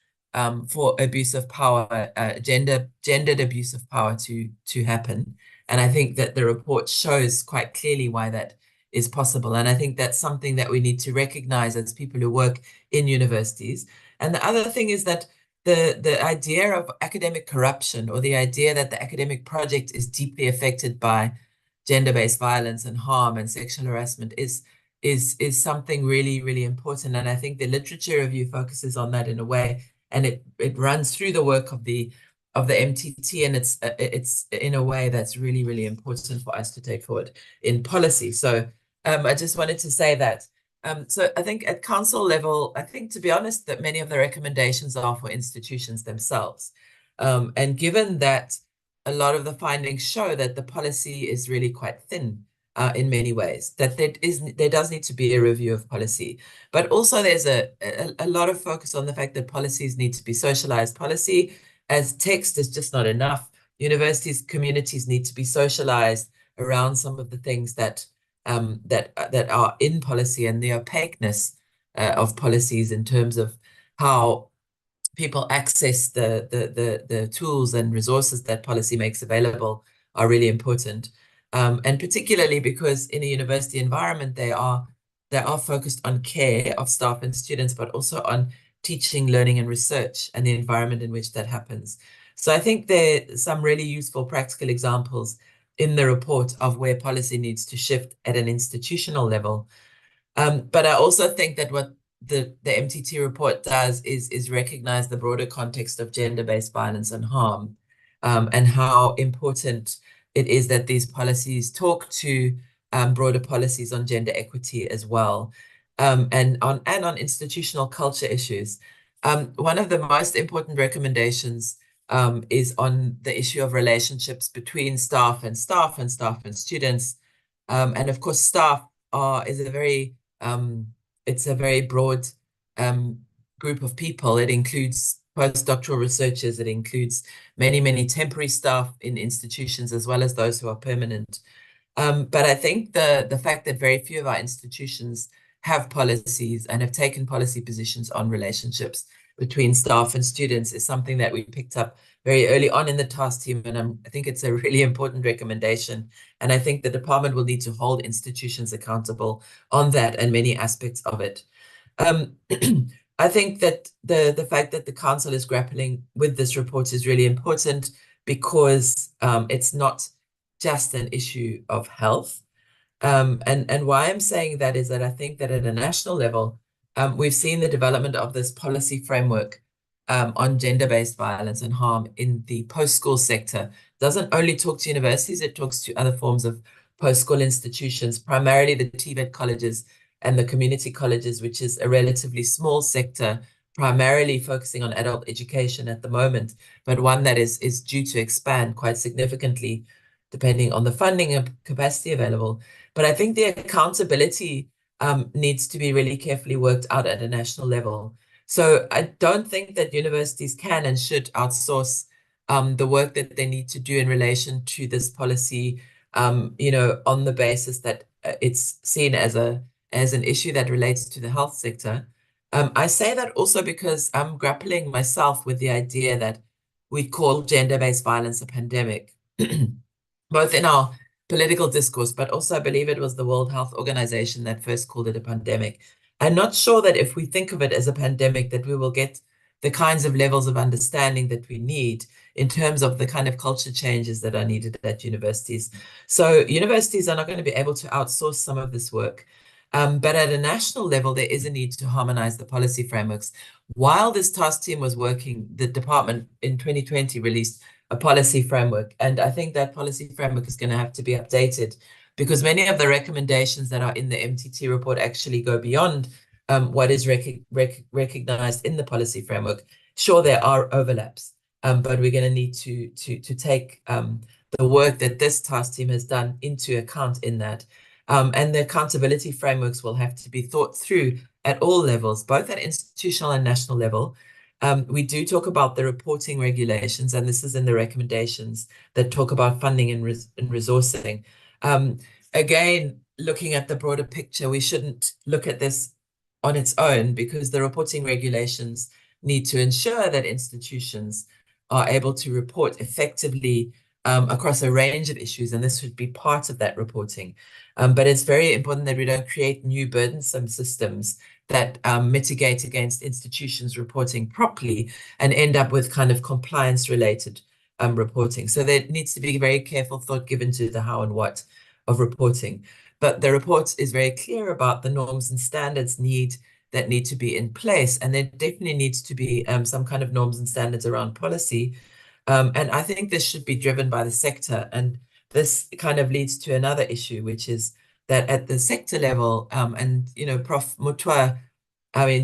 for abuse of power, gendered abuse of power to happen. And I think that the report shows quite clearly why that is possible. And I think that's something that we need to recognize as people who work in universities. And the other thing is that the idea of academic corruption, or the idea that the academic project is deeply affected by gender-based violence and harm and sexual harassment is something really, really important. And I think the literature review focuses on that in a way, and it runs through the work of the MTT, and it's in a way that's really, really important for us to take forward in policy. So I just wanted to say that. So I think at council level, I think, to be honest, that many of the recommendations are for institutions themselves. And given that a lot of the findings show that the policy is really quite thin in many ways, that there does need to be a review of policy. But also there's a lot of focus on the fact that policies need to be socialized. Policy as text is just not enough. Universities, communities need to be socialized around some of the things that are in policy, and the opaqueness of policies in terms of how people access the tools and resources that policy makes available are really important. And particularly because in a university environment, they are focused on care of staff and students, but also on teaching, learning, and research and the environment in which that happens. So I think there are some really useful practical examples in the report of where policy needs to shift at an institutional level. But I also think that what the MTT report does is recognize the broader context of gender-based violence and harm, and how important it is that these policies talk to broader policies on gender equity as well, and on institutional culture issues. One of the most important recommendations is on the issue of relationships between staff and staff and staff and students. And of course, staff is a very it's a very broad group of people. It includes postdoctoral researchers. It includes many, many temporary staff in institutions, as well as those who are permanent. But I think the fact that very few of our institutions have policies and have taken policy positions on relationships between staff and students is something that we picked up very early on in the task team. And I think it's a really important recommendation. And I think the department will need to hold institutions accountable on that and many aspects of it. I think that the fact that the council is grappling with this report is really important because it's not just an issue of health. And why I'm saying that is that I think that at a national level, we've seen the development of this policy framework on gender-based violence and harm in the post-school sector. It doesn't only talk to universities, it talks to other forms of post-school institutions, primarily the TVET colleges and the community colleges, which is a relatively small sector, primarily focusing on adult education at the moment, but one that is due to expand quite significantly depending on the funding and capacity available. But I think the accountability needs to be really carefully worked out at a national level. So I don't think that universities can and should outsource the work that they need to do in relation to this policy, on the basis that it's seen as an issue that relates to the health sector. I say that also because I'm grappling myself with the idea that we call gender-based violence a pandemic, both in our political discourse, but also I believe it was the World Health Organization that first called it a pandemic. I'm not sure that if we think of it as a pandemic, that we will get the kinds of levels of understanding that we need in terms of the kind of culture changes that are needed at universities. So universities are not going to be able to outsource some of this work. But at a national level, there is a need to harmonize the policy frameworks. While this task team was working, the department in 2020 released a policy framework. And I think that policy framework is going to have to be updated because many of the recommendations that are in the MTT report actually go beyond what is recognized in the policy framework. Sure, there are overlaps, but we're going to need to take the work that this task team has done into account in that. And the accountability frameworks will have to be thought through at all levels, both at institutional and national level. We do talk about the reporting regulations, and this is in the recommendations that talk about funding and resourcing. Again, looking at the broader picture, we shouldn't look at this on its own because the reporting regulations need to ensure that institutions are able to report effectively across a range of issues, and this should be part of that reporting. But it's very important that we don't create new burdensome systems that mitigate against institutions reporting properly and end up with kind of compliance-related reporting. So there needs to be very careful thought given to the how and what of reporting. But the report is very clear about the norms and standards that need to be in place. And there definitely needs to be some kind of norms and standards around policy. And I think this should be driven by the sector. And this kind of leads to another issue, which is that at the sector level, and Prof. Mutwa,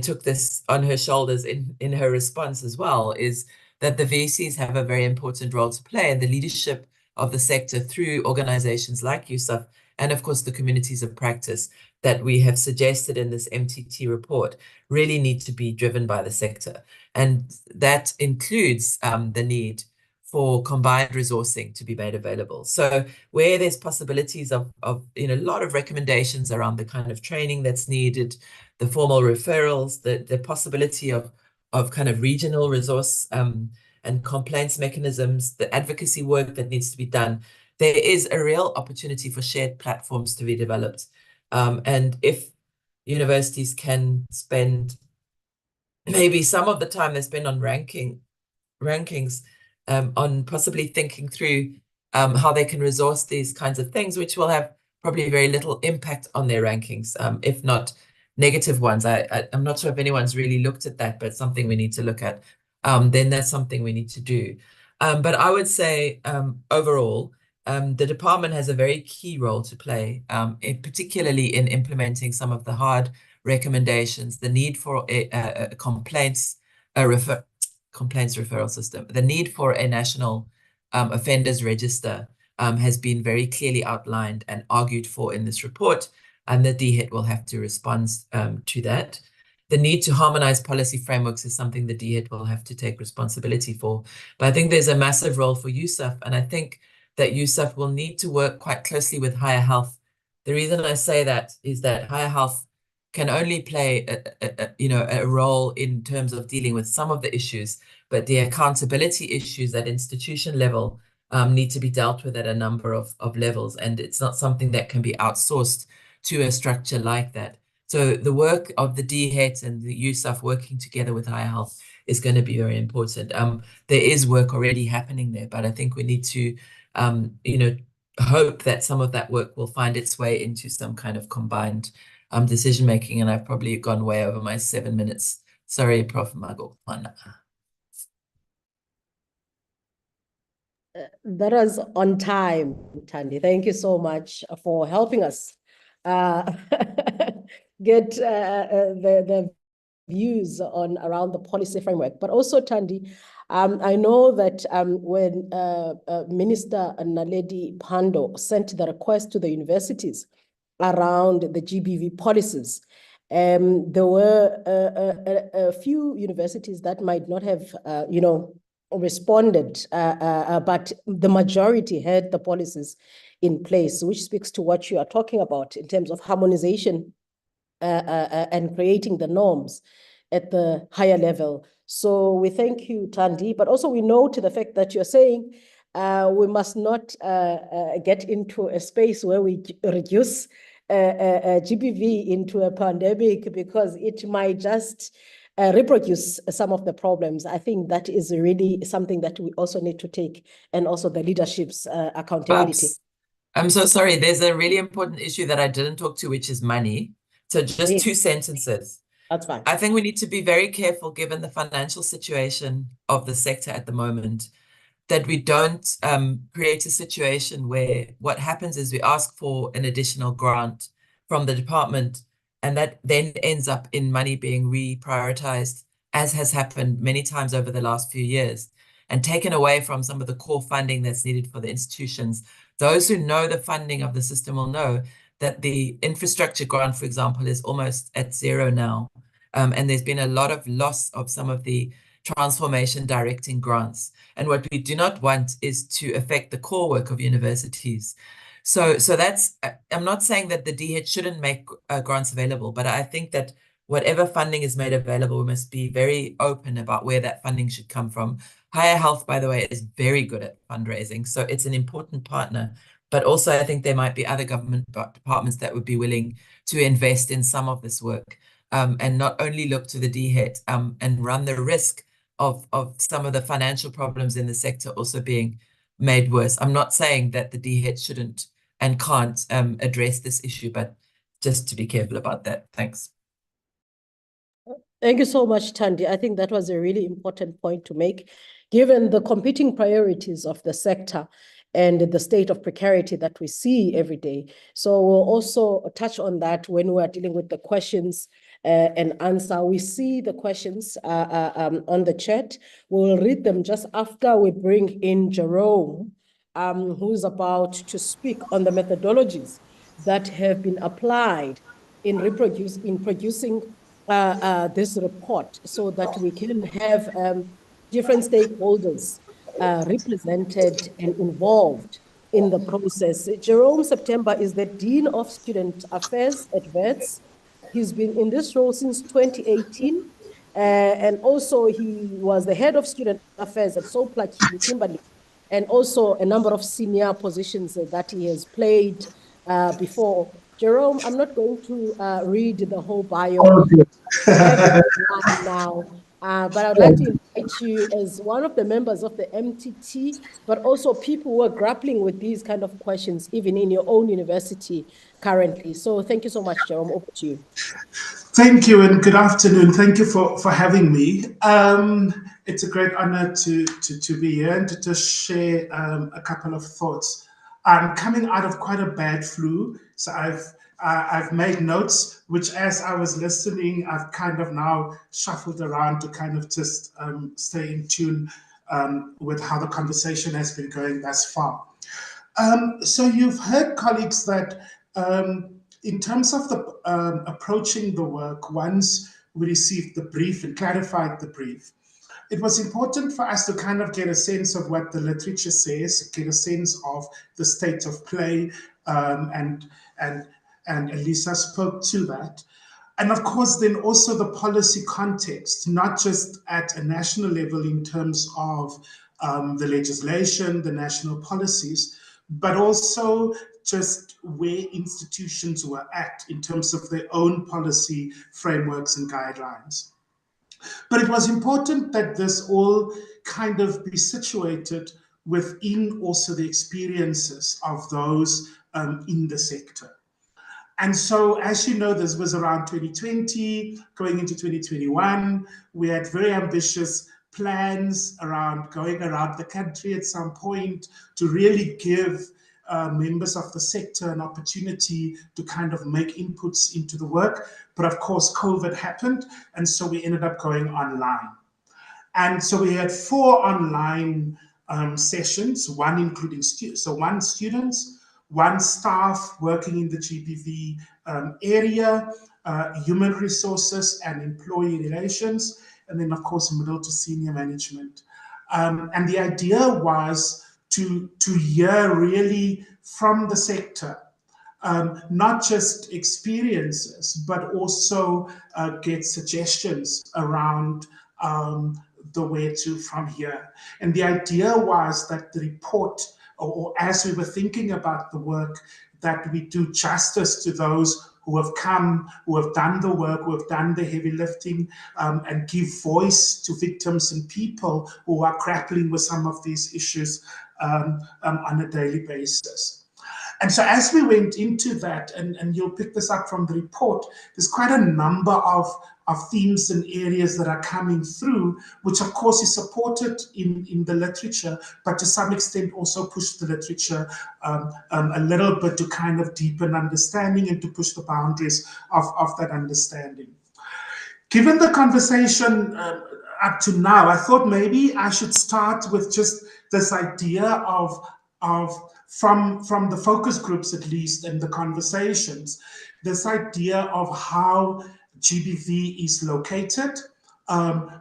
took this on her shoulders in her response as well, is that the VCs have a very important role to play, and the leadership of the sector through organizations like USAF and of course the communities of practice that we have suggested in this MTT report really need to be driven by the sector. And that includes the need for combined resourcing to be made available. So where there's possibilities of a lot of recommendations around the kind of training that's needed, the formal referrals, the possibility of kind of regional resource and complaints mechanisms, the advocacy work that needs to be done, there is a real opportunity for shared platforms to be developed. And if universities can spend maybe some of the time they spend on rankings, on possibly thinking through how they can resource these kinds of things, which will have probably very little impact on their rankings, if not negative ones. I'm not sure if anyone's really looked at that, but it's something we need to look at. Then that's something we need to do. But I would say overall, the department has a very key role to play, particularly in implementing some of the hard recommendations, the need for a complaints referral system, the need for a national offenders register has been very clearly outlined and argued for in this report, and the DHET will have to respond to that. The need to harmonize policy frameworks is something the DHET will have to take responsibility for. But I think there's a massive role for USAF, and I think that USAF will need to work quite closely with higher health. The reason I say that is that higher health can only play a role in terms of dealing with some of the issues, but the accountability issues at institution level need to be dealt with at a number of levels, and it's not something that can be outsourced to a structure like that. So the work of the DHET and the USAF working together with higher health is going to be very important. There is work already happening there, but I think we need to hope that some of that work will find its way into some kind of combined decision making. And I've probably gone way over my 7 minutes. Sorry, Prof. Margot. That was on time, Thandi. Thank you so much for helping us get the views on around the policy framework. But also, Thandi, I know that when Minister Naledi Pandor sent the request to the universities around the GBV policies, there were a few universities that might not have, responded, but the majority had the policies in place, which speaks to what you are talking about in terms of harmonization and creating the norms at the higher level. So we thank you, Thandi, but also we note the fact that you're saying we must not get into a space where we reduce GBV into a pandemic because it might just reproduce some of the problems. I think that is really something that we also need to take, and also the leadership's accountability. Babs, I'm so sorry. There's a really important issue that I didn't talk to, which is money. So just 2 sentences. That's fine. I think we need to be very careful, given the financial situation of the sector at the moment, that we don't create a situation where what happens is we ask for an additional grant from the department, and that then ends up in money being reprioritized, as has happened many times over the last few years, and taken away from some of the core funding that's needed for the institutions. Those who know the funding of the system will know that the infrastructure grant, for example, is almost at zero now. And there's been a lot of loss of some of the transformation directing grants. And what we do not want is to affect the core work of universities. So that's, I'm not saying that the DHET shouldn't make grants available, but I think that whatever funding is made available, we must be very open about where that funding should come from. Higher Health, by the way, is very good at fundraising, so it's an important partner. But also, I think there might be other government departments that would be willing to invest in some of this work, and not only look to the DHET and run the risk of some of the financial problems in the sector also being made worse. I'm not saying that the DHET shouldn't and can't address this issue, but just to be careful about that. Thanks. Thank you so much, Thandi. I think that was a really important point to make, given the competing priorities of the sector and the state of precarity that we see every day. So we'll also touch on that when we are dealing with the questions and answer. We see the questions on the chat. We'll read them just after we bring in Jerome, who's about to speak on the methodologies that have been applied in producing this report, so that we can have different stakeholders represented and involved in the process. Jerome September is the Dean of Student Affairs at Wits. He's been in this role since 2018, And also he was the head of student affairs at Soplakini, Kimberley, and also a number of senior positions that he has played before. Jerome, I'm not going to read the whole bio. Okay. Now, but I'd like to invite you as one of the members of the MTT, but also people who are grappling with these kind of questions, even in your own university currently. So thank you so much, Jerome. Over to you. Thank you and good afternoon. Thank you for having me. It's a great honor to be here and to just share a couple of thoughts. I'm coming out of quite a bad flu, so I've made notes, which as I was listening, I've kind of now shuffled around to kind of just stay in tune with how the conversation has been going thus far. So you've heard, colleagues, that in terms of the approaching the work, once we received the brief and clarified the brief, it was important for us to kind of get a sense of what the literature says, get a sense of the state of play, and Elisa spoke to that. And of course, then also the policy context, not just at a national level in terms of the legislation, the national policies, but also just where institutions were at in terms of their own policy frameworks and guidelines. But it was important that this all kind of be situated within also the experiences of those in the sector. And so, as you know, this was around 2020, going into 2021. We had very ambitious plans around going around the country at some point to really give members of the sector an opportunity to kind of make inputs into the work. But of course, COVID happened, and so we ended up going online. And so we had 4 online sessions, one including one students, 1 staff working in the GBV area, human resources and employee relations, and then of course middle to senior management. And the idea was to hear really from the sector, not just experiences, but also get suggestions around the way to from here. And the idea was that the report, or as we were thinking about the work, that we do justice to those who have come, who have done the work, who have done the heavy lifting, and give voice to victims and people who are grappling with some of these issues on a daily basis. And so as we went into that, and you'll pick this up from the report, there's quite a number of themes and areas that are coming through, which of course is supported in the literature, but to some extent also push the literature a little bit to kind of deepen understanding and to push the boundaries of that understanding. Given the conversation up to now, I thought maybe I should start with just this idea of from the focus groups at least and the conversations, this idea of how GBV is located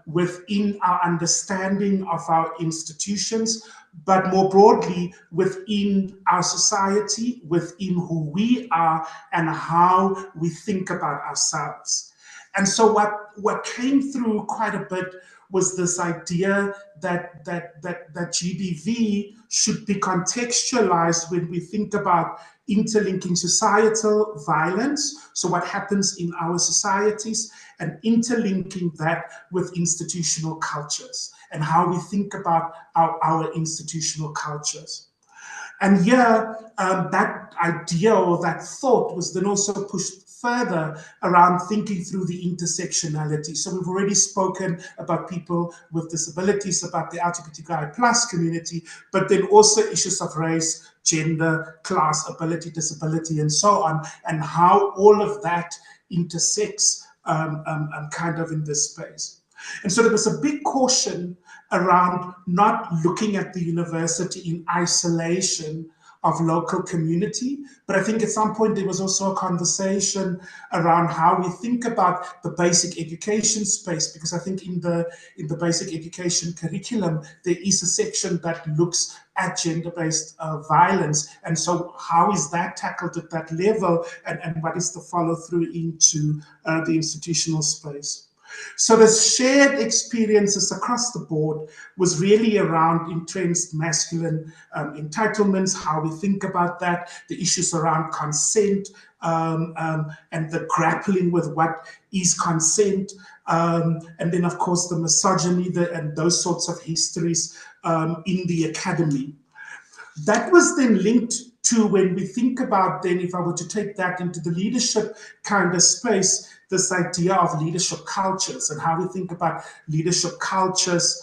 within our understanding of our institutions, but more broadly within our society, within who we are and how we think about ourselves. And so what came through quite a bit was this idea that GBV should be contextualized when we think about interlinking societal violence, so what happens in our societies, and interlinking that with institutional cultures and how we think about our institutional cultures. And here, that idea or that thought was then also pushed further around thinking through the intersectionality. So we've already spoken about people with disabilities, about the LGBTQI plus community, but then also issues of race, gender, class, ability, disability, and so on, and how all of that intersects kind of in this space. And so there was a big caution around not looking at the university in isolation of local community. But I think at some point there was also a conversation around how we think about the basic education space, because I think in the basic education curriculum, there is a section that looks at gender-based violence. And so how is that tackled at that level, and what is the follow through into the institutional space? So the shared experiences across the board was really around entrenched masculine entitlements, how we think about that, the issues around consent, and the grappling with what is consent, and then of course the misogyny and those sorts of histories in the academy. That was then linked to, when we think about then, if I were to take that into the leadership kind of space, this idea of leadership cultures and how we think about leadership cultures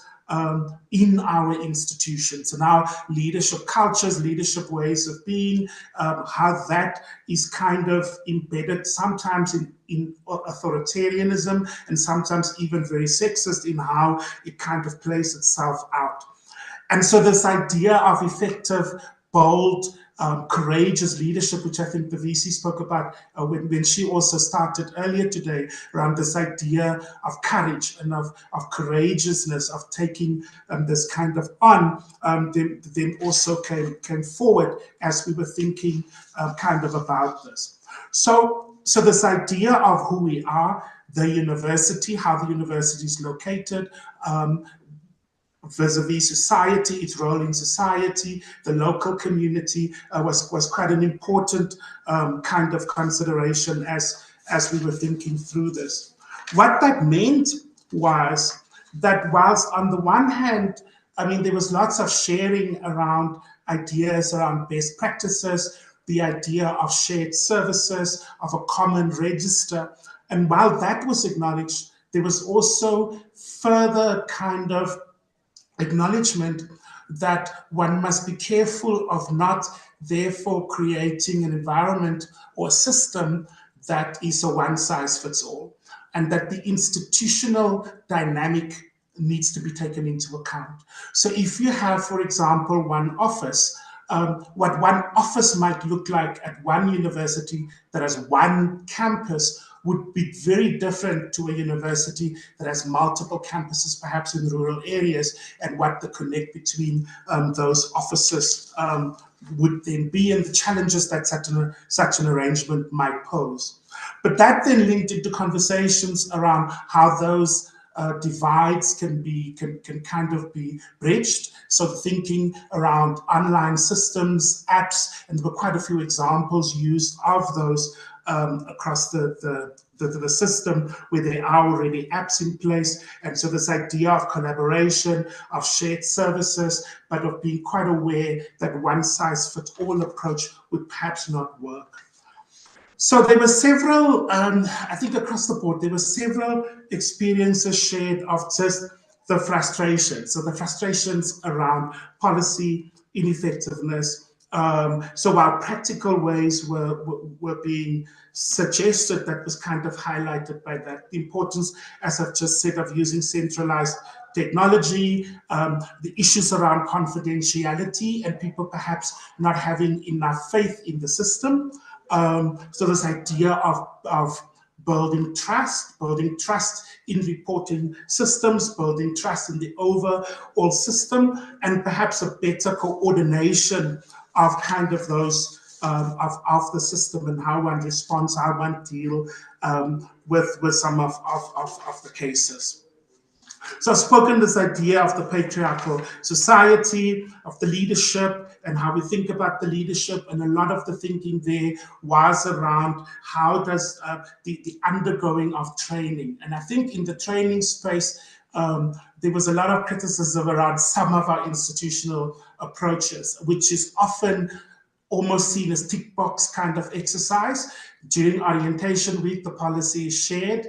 in our institutions, and our leadership cultures, leadership ways of being, how that is kind of embedded sometimes in authoritarianism, and sometimes even very sexist in how it kind of plays itself out. And so this idea of effective, bold, courageous leadership, which I think the VC spoke about when she also started earlier today, around this idea of courage and of courageousness, of taking this kind of on, then also came forward as we were thinking kind of about this. So this idea of who we are, the university, how the university is located, vis-a-vis society, its role in society, the local community was quite an important kind of consideration as we were thinking through this. What that meant was that whilst on the one hand, I mean, there was lots of sharing around ideas around best practices, the idea of shared services, of a common register. And while that was acknowledged, there was also further kind of acknowledgement that one must be careful of not therefore creating an environment or a system that is a one size fits all, and that the institutional dynamic needs to be taken into account. So if you have, for example, one office, what one office might look like at one university that has one campus would be very different to a university that has multiple campuses, perhaps in rural areas, and what the connect between those offices would then be, and the challenges that such an arrangement might pose. But that then linked into conversations around how those divides can kind of be bridged. So thinking around online systems, apps, and there were quite a few examples used of those across the system where there are already apps in place. And so this idea of collaboration, of shared services, but of being quite aware that one size fits all approach would perhaps not work. So there were several, I think across the board, there were several experiences shared of just the frustrations. So the frustrations around policy ineffectiveness. So while practical ways were being suggested, that was kind of highlighted by that. The importance, as I've just said, of using centralized technology, the issues around confidentiality, and people perhaps not having enough faith in the system. So this idea of building trust in reporting systems, building trust in the overall system, and perhaps a better coordination of kind of those of the system and how one responds, how one deal with some of the cases. So I've spoken this idea of the patriarchal society, of the leadership, and how we think about the leadership, and a lot of the thinking there was around how does the undergoing of training. And I think in the training space, there was a lot of criticism around some of our institutional approaches, which is often almost seen as tick box kind of exercise. During orientation week, the policy is shared.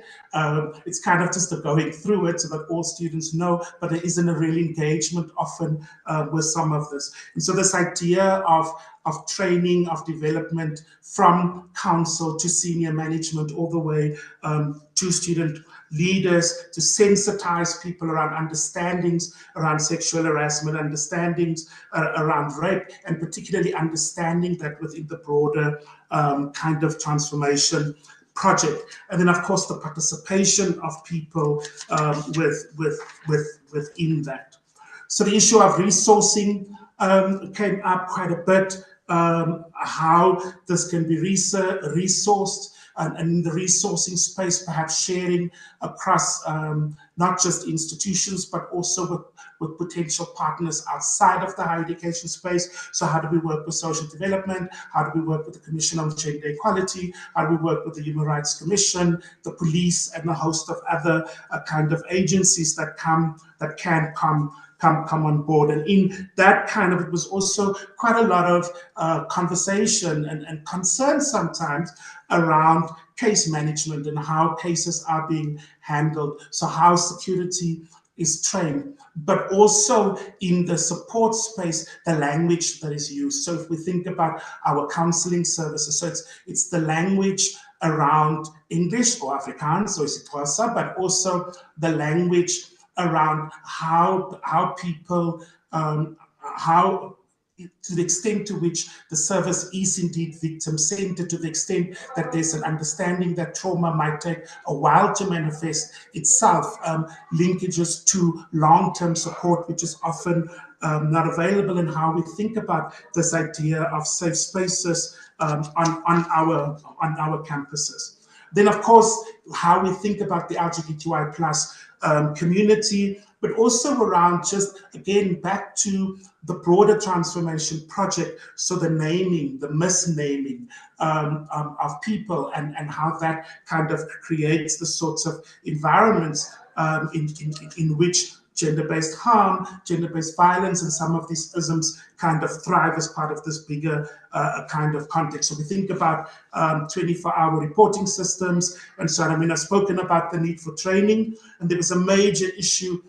It's kind of just a going through it so that all students know, but there isn't a real engagement often with some of this. And so this idea of training, of development from council to senior management, all the way to student leaders, to sensitize people around understandings around sexual harassment, understandings around rape, and particularly understanding that within the broader kind of transformation project. And then, of course, the participation of people within that. So the issue of resourcing came up quite a bit, how this can be resourced. and in the resourcing space, perhaps sharing across not just institutions, but also with potential partners outside of the higher education space. So how do we work with social development? How do we work with the Commission on Gender Equality? How do we work with the Human Rights Commission, the police, and a host of other kind of agencies that can come on board? And in that kind of, it was also quite a lot of conversation and concern sometimes around case management and how cases are being handled. So how security is trained, but also in the support space, the language that is used. So if we think about our counseling services, so it's the language around English or Afrikaans or isiXhosa, but also the language around how people, how to the extent to which the service is indeed victim-centered, to the extent that there's an understanding that trauma might take a while to manifest itself, linkages to long-term support, which is often not available, and how we think about this idea of safe spaces on our campuses. Then, of course, how we think about the LGBTI plus community, but also around just, again, back to the broader transformation project. So the naming, the misnaming of people, and how that kind of creates the sorts of environments in which gender-based harm, gender-based violence, and some of these isms kind of thrive as part of this bigger kind of context. So we think about 24-hour reporting systems and so on. I mean, I've spoken about the need for training, and there was a major issue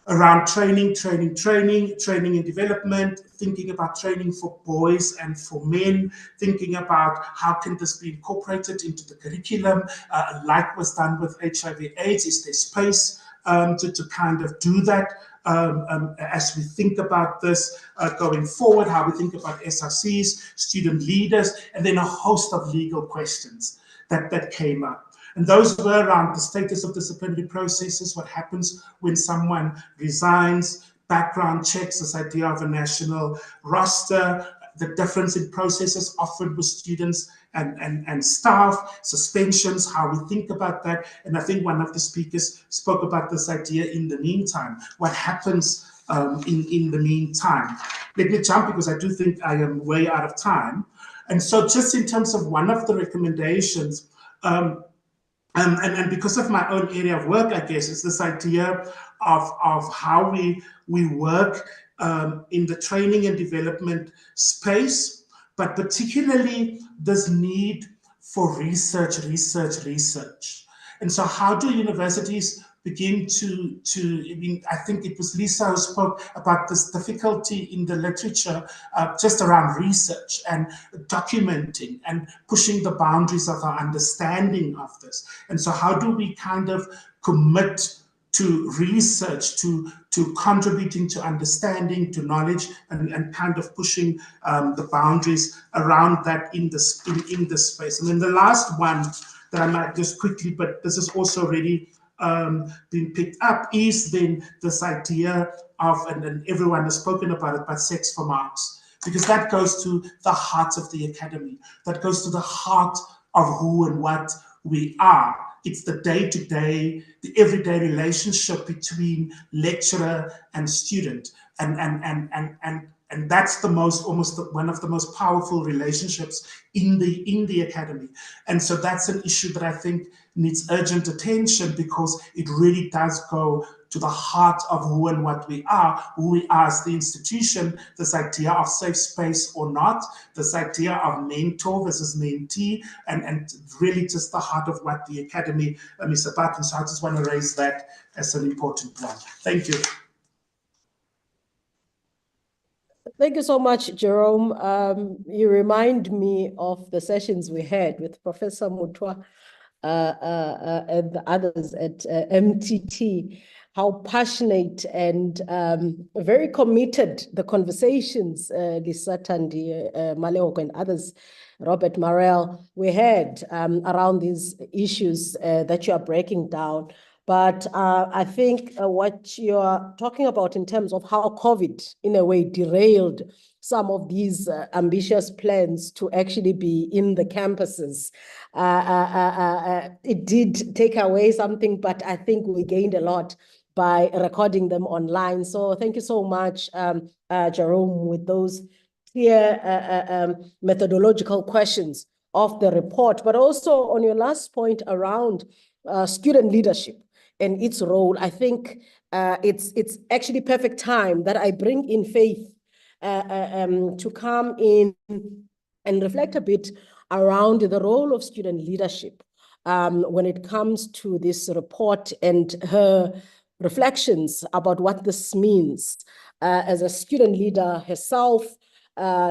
around training and development, thinking about training for boys and for men, thinking about how can this be incorporated into the curriculum, like was done with HIV/AIDS. Is there space to kind of do that as we think about this going forward, how we think about SRCs, student leaders, and then a host of legal questions that came up. And those were around the status of disciplinary processes, what happens when someone resigns, background checks, this idea of a national roster, the difference in processes offered with students and staff, suspensions, how we think about that. And I think one of the speakers spoke about this idea in the meantime, what happens in the meantime. Let me jump, because I do think I am way out of time. And so just in terms of one of the recommendations, and because of my own area of work, I guess, it's this idea of how we work in the training and development space, but particularly this need for research. And so how do universities begin to I mean, I think it was Lisa who spoke about this difficulty in the literature just around research and documenting and pushing the boundaries of our understanding of this. And so how do we kind of commit to research, to contributing to understanding, to knowledge, and kind of pushing the boundaries around that in this space. And then the last one that I might just quickly, but this is also already been picked up, is then this idea of, and everyone has spoken about it, but sex for marks, because that goes to the heart of the academy, that goes to the heart of who and what we are. It's the day-to-day, the everyday relationship between lecturer and student, and that's the most, almost one of the most powerful relationships in the academy. And so that's an issue that I think needs urgent attention, because it really does go to the heart of who and what we are, who we are as the institution, this idea of safe space or not, this idea of mentor versus mentee, and really just the heart of what the academy is about. And so I just want to raise that as an important one. Thank you. Thank you so much, Jerome. You remind me of the sessions we had with Professor Mutwa and the others at MTT, how passionate and very committed the conversations, Lisa Tandi, Maleo and others, Robert Marrell, we had around these issues that you are breaking down. But I think what you're talking about in terms of how COVID, in a way, derailed some of these ambitious plans to actually be in the campuses. It did take away something, but I think we gained a lot by recording them online. So thank you so much, Jerome, with those clear methodological questions of the report, but also on your last point around student leadership and its role. I think it's actually perfect time that I bring in Faith to come in and reflect a bit around the role of student leadership when it comes to this report and her reflections about what this means. As a student leader herself,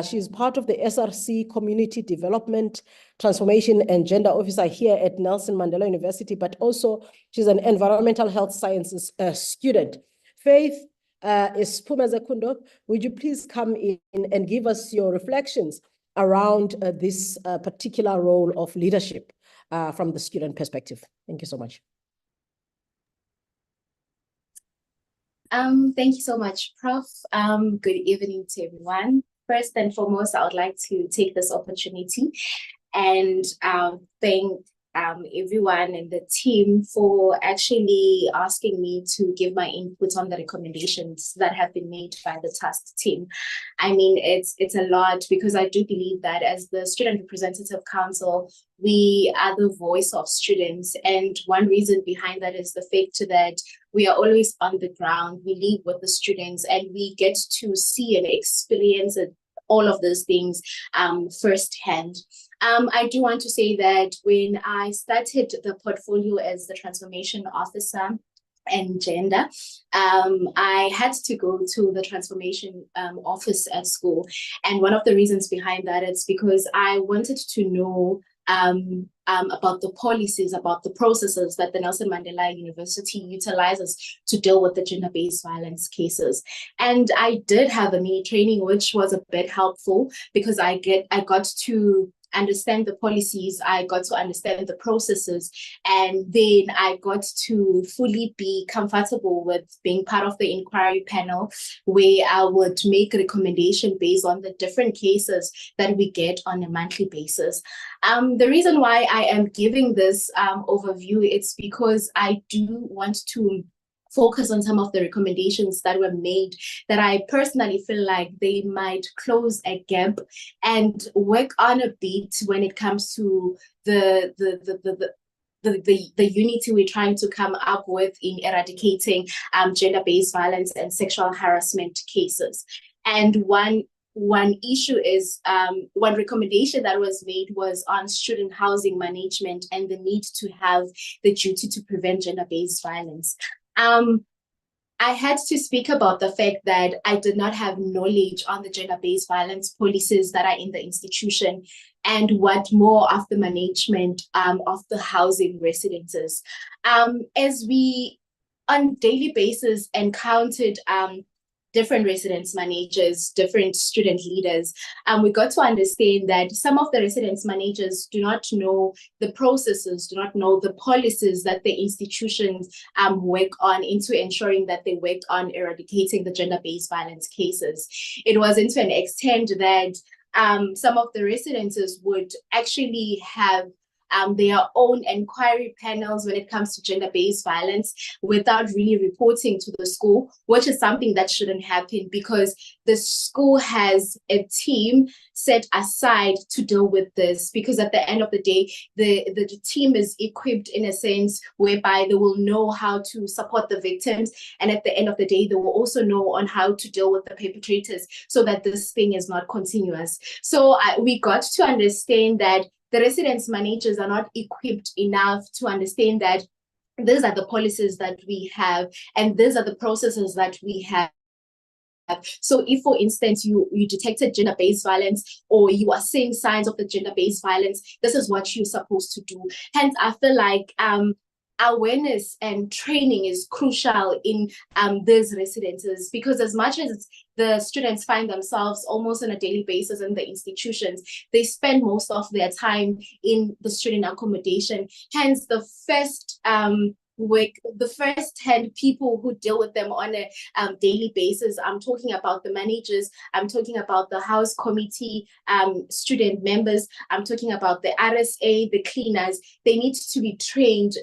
she's part of the SRC Community Development, Transformation and Gender Officer here at Nelson Mandela University, but also she's an environmental health sciences student. Faith Isphumeza-Kundo, would you please come in and give us your reflections around this particular role of leadership from the student perspective? Thank you so much. Thank you so much, Prof. Good evening to everyone. First and foremost, I would like to take this opportunity and thank everyone and the team for actually asking me to give my input on the recommendations that have been made by the task team. I mean, it's a lot, because I do believe that as the Student Representative Council, we are the voice of students. And one reason behind that is the fact that we are always on the ground. We live with the students and we get to see and experience all of those things firsthand. I do want to say that when I started the portfolio as the transformation officer and gender, I had to go to the transformation office at school. And one of the reasons behind that is because I wanted to know about the policies, about the processes that the Nelson Mandela University utilizes to deal with the gender-based violence cases. And I did have a mini training, which was a bit helpful, because I got to understand the policies, I got to understand the processes, and then I got to fully be comfortable with being part of the inquiry panel, where I would make a recommendation based on the different cases that we get on a monthly basis. The reason why I am giving this overview, it's because I do want to focus on some of the recommendations that were made that I personally feel like they might close a gap and work on a bit when it comes to the unity we're trying to come up with in eradicating gender-based violence and sexual harassment cases. And one issue is, one recommendation that was made was on student housing management and the need to have the duty to prevent gender-based violence. I had to speak about the fact that I did not have knowledge on the gender-based violence policies that are in the institution and what more of the management of the housing residences. As we on daily basis encountered different residence managers, different student leaders, we got to understand that some of the residence managers do not know the processes, do not know the policies that the institutions work on into ensuring that they work on eradicating the gender-based violence cases. It was into an extent that some of the residences would actually have their own inquiry panels when it comes to gender-based violence without really reporting to the school, which is something that shouldn't happen, because the school has a team set aside to deal with this, because at the end of the day, the team is equipped in a sense whereby they will know how to support the victims, and at the end of the day, they will also know on how to deal with the perpetrators so that this thing is not continuous. So we got to understand that the residence managers are not equipped enough to understand that these are the policies that we have and these are the processes that we have. So if, for instance, you detected gender-based violence or you are seeing signs of the gender-based violence, this is what you're supposed to do. Hence, I feel like awareness and training is crucial in these residences, because as much as the students find themselves almost on a daily basis in the institutions, they spend most of their time in the student accommodation. Hence, the first the first-hand people who deal with them on a daily basis. I'm talking about the managers, I'm talking about the house committee student members, I'm talking about the RSA, the cleaners. They need to be trained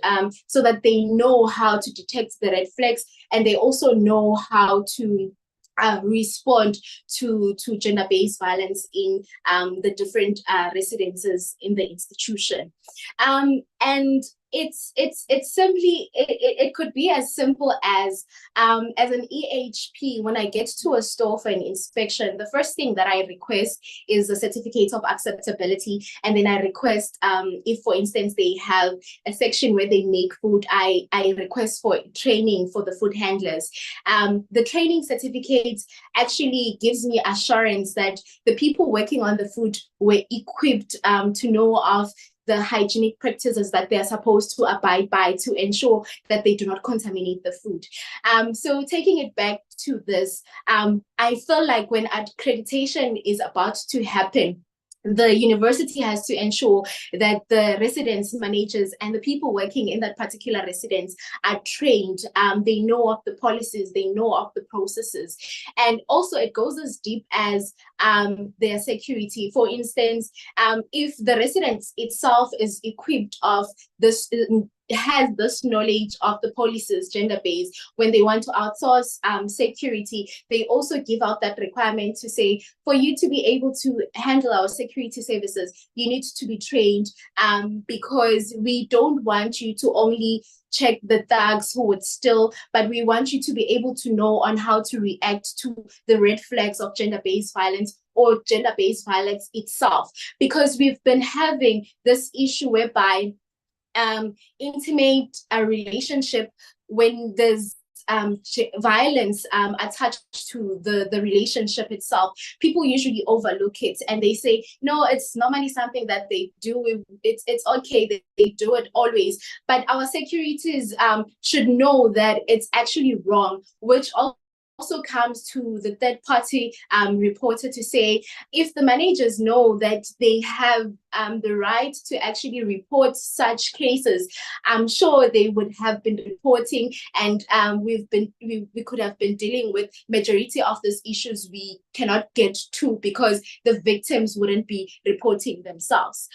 so that they know how to detect the red flags, and they also know how to respond to gender-based violence in the different residences in the institution. And it's simply, it could be as simple as an EHP. When I get to a store for an inspection, the first thing that I request is a certificate of acceptability, and then I request if, for instance, they have a section where they make food, I request for training for the food handlers. The training certificate actually gives me assurance that the people working on the food were equipped to know of the hygienic practices that they're supposed to abide by to ensure that they do not contaminate the food. So taking it back to this, I feel like when accreditation is about to happen, the university has to ensure that the residents, managers, and the people working in that particular residence are trained. They know of the policies, they know of the processes. And also it goes as deep as their security. For instance, if the residence itself is equipped of this, has this knowledge of the policies gender-based, when they want to outsource security, they also give out that requirement to say, for you to be able to handle our security services, you need to be trained, because we don't want you to only check the thugs who would steal, but we want you to be able to know on how to react to the red flags of gender-based violence or gender-based violence itself. Because we've been having this issue whereby intimate a relationship, when there's violence attached to the relationship itself, people usually overlook it and they say, no, it's normally something that they do. It's okay, they do it always. But our securities should know that it's actually wrong, which also comes to the third party reporter to say, if the managers know that they have the right to actually report such cases, I'm sure they would have been reporting, and we could have been dealing with majority of these issues we cannot get to because the victims wouldn't be reporting themselves.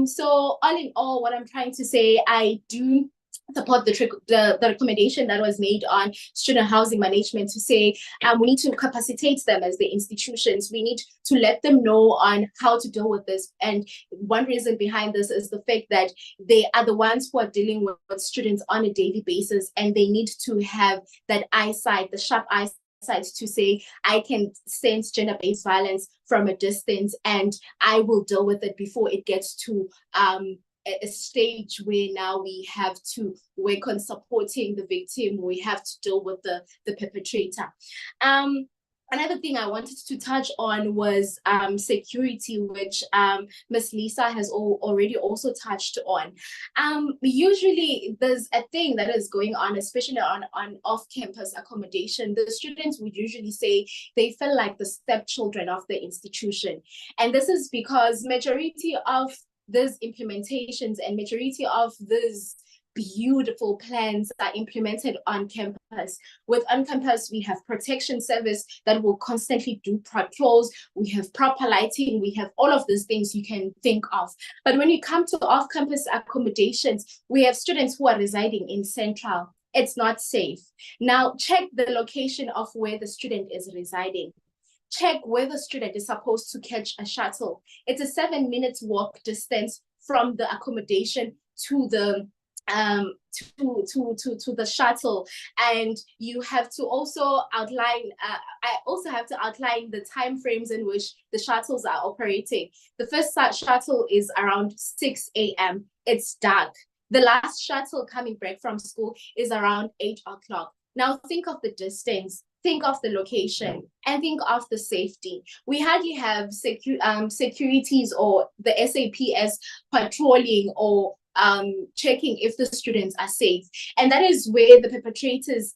So all in all, what I'm trying to say, I do support the recommendation that was made on student housing management to say we need to capacitate them as the institutions. We need to let them know on how to deal with this. And one reason behind this is the fact that they are the ones who are dealing with students on a daily basis, and they need to have that eyesight, the sharp eyesight to say, I can sense gender-based violence from a distance and I will deal with it before it gets to a stage where now we have to work on supporting the victim, we have to deal with the perpetrator. Another thing I wanted to touch on was security, which Ms. Lisa has already also touched on. Usually there's a thing that is going on, especially on off-campus accommodation. The students would usually say they feel like the stepchildren of the institution. And this is because majority of these implementations and majority of these beautiful plans are implemented on campus. With on campus, we have protection service that will constantly do patrols. We have proper lighting. We have all of these things you can think of. But when you come to off-campus accommodations, we have students who are residing in Central. It's not safe. Now, check the location of where the student is residing. Check where the student is supposed to catch a shuttle. It's a 7 minutes walk distance from the accommodation to the to the shuttle, and you have to also outline I also have to outline the time frames in which the shuttles are operating. The first shuttle is around 6 a.m. It's dark. The last shuttle coming back from school is around 8 o'clock. Now think of the distance, think of the location, and think of the safety. We hardly have securities or the SAPS patrolling or checking if the students are safe. And that is where the perpetrators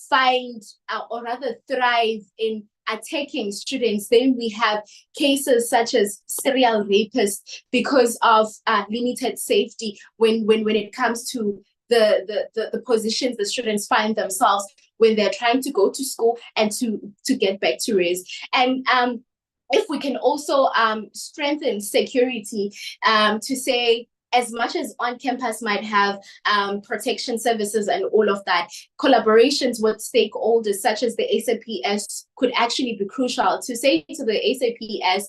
find or rather thrive in attacking students. Then we have cases such as serial rapists because of limited safety when it comes to the positions the students find themselves when they're trying to go to school and to get back to race. And if we can also strengthen security, to say, as much as on campus might have protection services and all of that, collaborations with stakeholders such as the SAPS could actually be crucial. To say to the SAPS,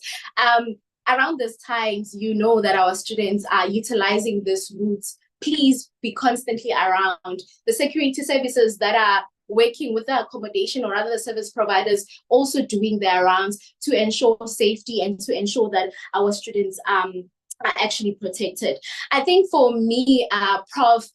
around these times, you know that our students are utilizing these routes. Please be constantly around. The security services that are working with the accommodation or other service providers also doing their rounds to ensure safety and to ensure that our students are actually protected. I think for me, Prof,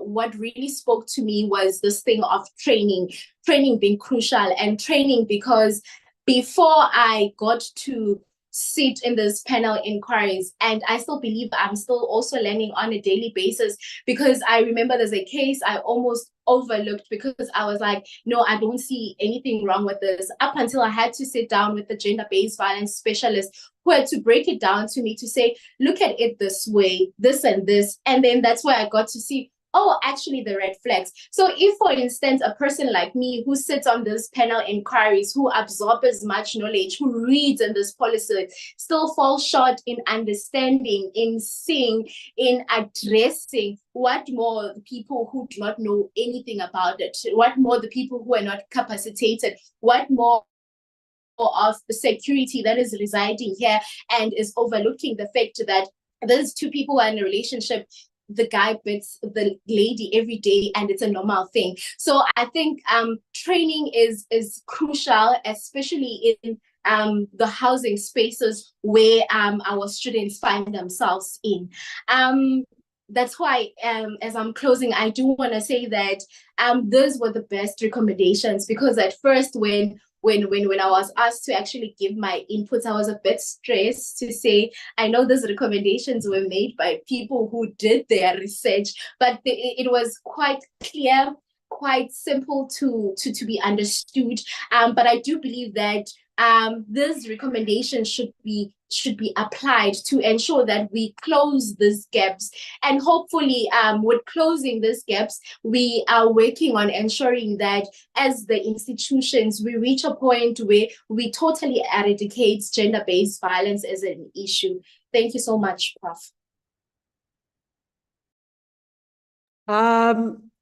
what really spoke to me was this thing of training being crucial, and training because before I got to sit in this panel inquiries, and I still believe I'm still also learning on a daily basis, because I remember there's a case I almost overlooked because I was like, no, I don't see anything wrong with this, up until I had to sit down with the gender-based violence specialist who had to break it down to me to say, look at it this way, this and this. And then that's where I got to see, oh, actually the red flags. So if, for instance, a person like me who sits on this panel inquiries, who absorbs as much knowledge, who reads in this policy, still falls short in understanding, in seeing, in addressing, what more the people who do not know anything about it, what more the people who are not capacitated, what more of the security that is residing here and is overlooking the fact that there's two people who are in a relationship, the guy beats the lady every day and it's a normal thing. So I think training is crucial, especially in the housing spaces where our students find themselves in. That's why, as I'm closing, I do want to say that those were the best recommendations, because at first when I was asked to actually give my inputs, I was a bit stressed to say, I know those recommendations were made by people who did their research, but it was quite clear, quite simple to be understood. But I do believe that these recommendations should be applied to ensure that we close these gaps. And hopefully, with closing these gaps, we are working on ensuring that as the institutions, we reach a point where we totally eradicate gender-based violence as an issue. Thank you so much, Prof.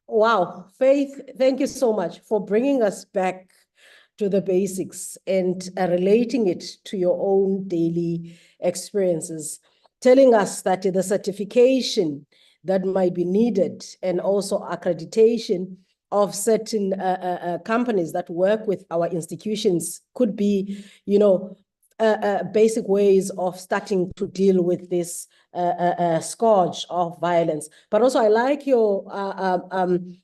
Wow, Faith, thank you so much for bringing us back to the basics and relating it to your own daily experiences, telling us that the certification that might be needed and also accreditation of certain companies that work with our institutions could be, basic ways of starting to deal with this scourge of violence. But also I like your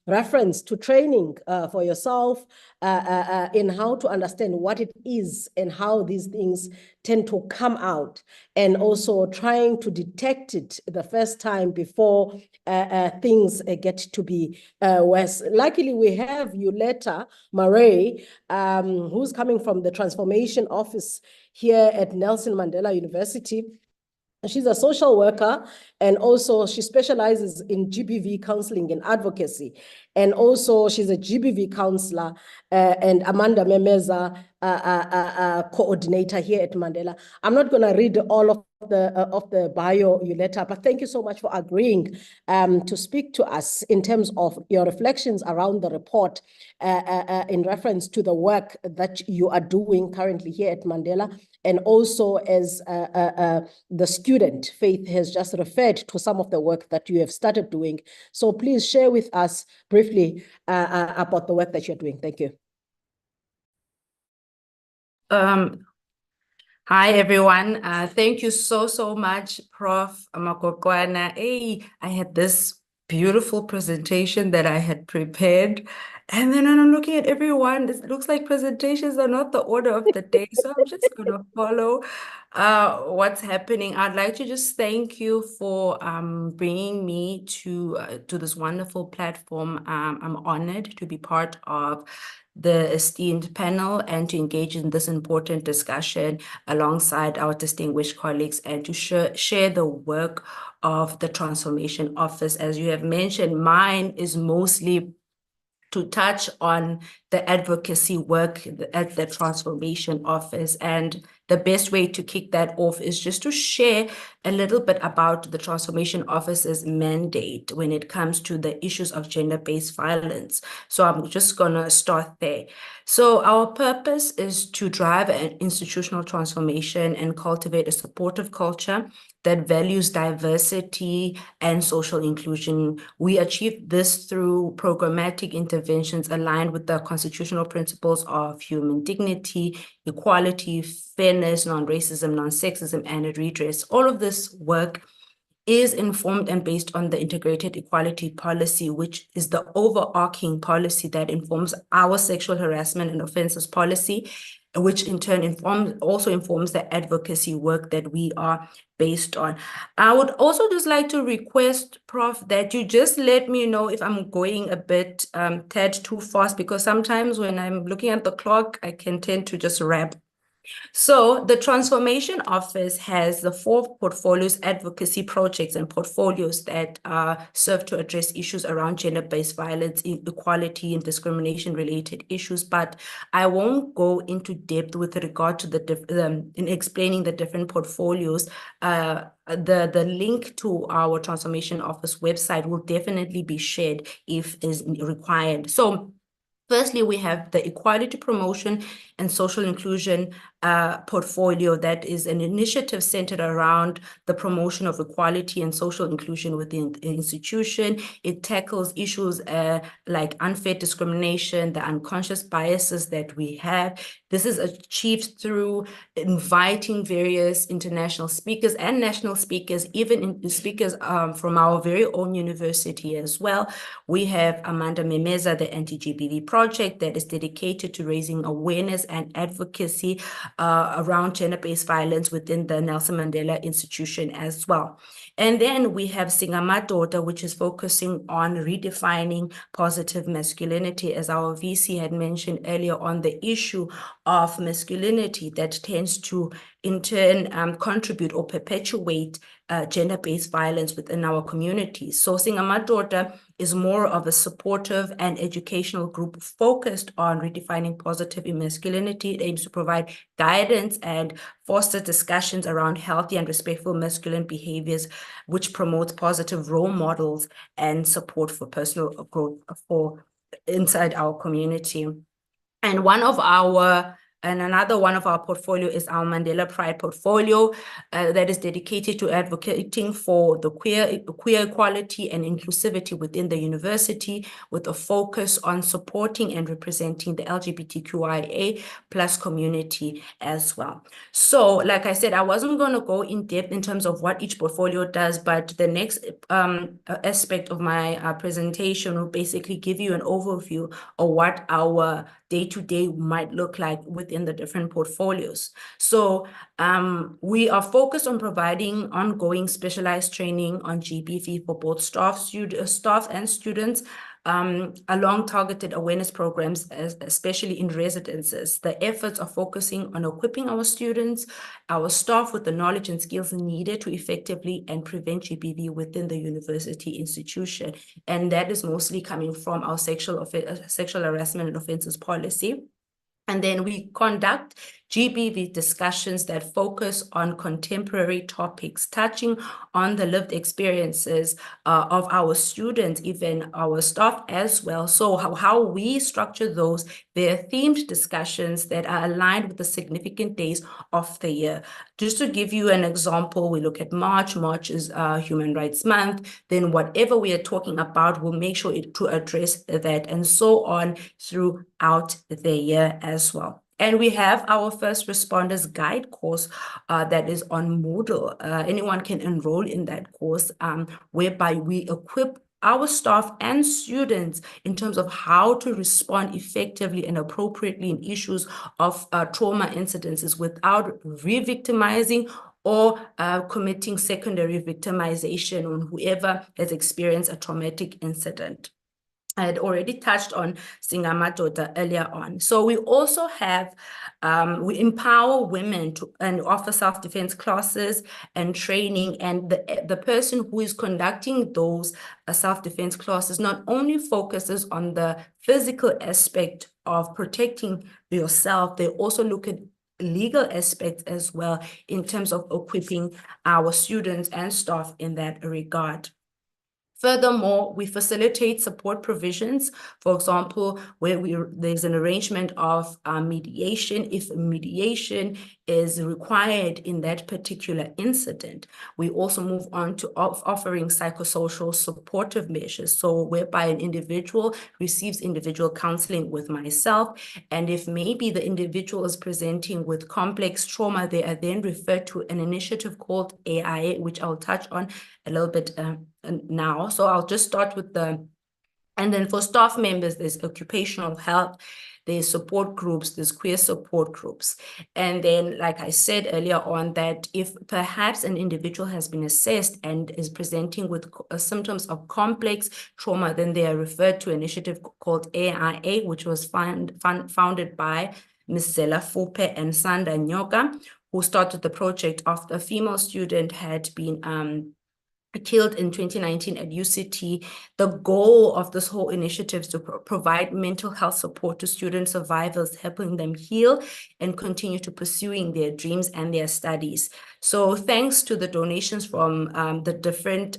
reference to training for yourself in how to understand what it is and how these things tend to come out, and also trying to detect it the first time before things get to be worse. Luckily, we have Yoletta Murray, who's coming from the Transformation Office here at Nelson Mandela University. She's a social worker, and also she specializes in GBV counseling and advocacy. And also she's a GBV counselor, and Amanda Memeza, coordinator here at Mandela. I'm not going to read all of the bio, Yoletta, but thank you so much for agreeing to speak to us in terms of your reflections around the report in reference to the work that you are doing currently here at Mandela, and also as the student, Faith has just referred to some of the work that you have started doing. So please share with us briefly about the work that you're doing. Thank you. Hi, everyone. Thank you so much, Prof. Makokwana. Hey, I had this beautiful presentation that I had prepared, And then when I'm looking at everyone, it looks like presentations are not the order of the day. So I'm just going to follow what's happening. I'd like to just thank you for bringing me to this wonderful platform. I'm honored to be part of the esteemed panel and to engage in this important discussion alongside our distinguished colleagues and to share the work of the Transformation Office. As you have mentioned, mine is mostly to touch on the advocacy work at the Transformation Office. And the best way to kick that off is just to share a little bit about the Transformation Office's mandate when it comes to the issues of gender-based violence. So I'm just going to start there. So our purpose is to drive an institutional transformation and cultivate a supportive culture that values diversity and social inclusion. We achieve this through programmatic interventions aligned with the constitutional principles of human dignity, equality, fairness, non-racism, non-sexism, and redress. All of this work is informed and based on the integrated equality policy, which is the overarching policy that informs our sexual harassment and offences policy, which in turn also informs the advocacy work that we are based on. I would also just like to request, Prof, that you just let me know if I'm going a bit tad too fast, because sometimes when I'm looking at the clock, I can tend to just rap. So the Transformation Office has the 4 portfolios, advocacy projects and portfolios that serve to address issues around gender-based violence, equality and discrimination-related issues. But I won't go into depth with regard to in explaining the different portfolios. The link to our Transformation Office website will definitely be shared if is required. So firstly, we have the Equality Promotion and Social Inclusion portfolio that is an initiative centered around the promotion of equality and social inclusion within the institution. It tackles issues like unfair discrimination, the unconscious biases that we have. This is achieved through inviting various international speakers and national speakers, even speakers from our very own university as well. We have Amanda Memeza, the Anti-GBV Project, that is dedicated to raising awareness and advocacy around gender-based violence within the Nelson Mandela Institution as well. And then we have Singamadoda, which is focusing on redefining positive masculinity, as our VC had mentioned earlier, on the issue of masculinity that tends to in turn contribute or perpetuate gender-based violence within our communities. So Singamadoda is more of a supportive and educational group focused on redefining positive masculinity. It aims to provide guidance and foster discussions around healthy and respectful masculine behaviors, which promotes positive role models and support for personal growth inside our community. And another one of our portfolio is our Mandela Pride portfolio that is dedicated to advocating for the queer equality and inclusivity within the university, with a focus on supporting and representing the LGBTQIA+ community as well. So, like I said, I wasn't going to go in depth in terms of what each portfolio does, but the next aspect of my presentation will basically give you an overview of what our day-to-day might look like within the different portfolios. So we are focused on providing ongoing specialized training on GBV for both staff and students, along targeted awareness programs, especially in residences. The efforts are focusing on equipping our students, our staff with the knowledge and skills needed to effectively and prevent GBV within the university institution. And that is mostly coming from our sexual harassment and offences policy. And then we conduct GBV discussions that focus on contemporary topics, touching on the lived experiences of our students, even our staff as well. So how we structure those, they're themed discussions that are aligned with the significant days of the year. Just to give you an example, we look at March. March is Human Rights Month. Then whatever we are talking about, we'll make sure to address that, and so on throughout the year as well. And we have our First Responders Guide course that is on Moodle. Anyone can enroll in that course, whereby we equip our staff and students in terms of how to respond effectively and appropriately in issues of trauma incidences without re-victimizing or committing secondary victimization on whoever has experienced a traumatic incident. I had already touched on Singamadoda earlier on. So we also have, we empower women to and offer self-defense classes and training. And the person who is conducting those self-defense classes not only focuses on the physical aspect of protecting yourself, they also look at legal aspects as well in terms of equipping our students and staff in that regard. Furthermore, we facilitate support provisions, for example, where there's an arrangement of mediation. If mediation is required in that particular incident, we also move on to offering psychosocial supportive measures. So whereby an individual receives individual counseling with myself, and if maybe the individual is presenting with complex trauma, they are then referred to an initiative called AIA, which I'll touch on a little bit now. So I'll just start with and then for staff members, there's occupational health, there's support groups, there's queer support groups. And then, like I said earlier on, that if perhaps an individual has been assessed and is presenting with symptoms of complex trauma, then they are referred to an initiative called AIA, which was founded by Ms. Zela Fupe and Sanda Nyoka, who started the project after a female student had been killed in 2019 at UCT. The goal of this whole initiative is to provide mental health support to student survivors, helping them heal and continue to pursuing their dreams and their studies. So thanks to the donations from the different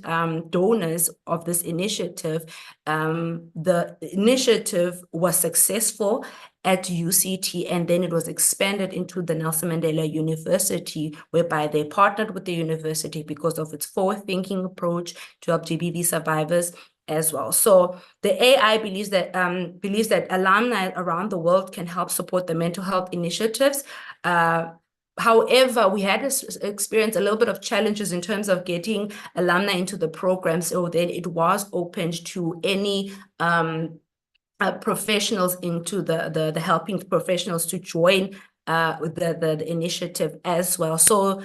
donors of this initiative, the initiative was successful at UCT, and then it was expanded into the Nelson Mandela University, whereby they partnered with the university because of its forward-thinking approach to help GBV survivors as well. So the AI believes that alumni around the world can help support the mental health initiatives. However, we had experienced a little bit of challenges in terms of getting alumni into the program. So then it was opened to any professionals into the helping professionals to join the initiative as well. So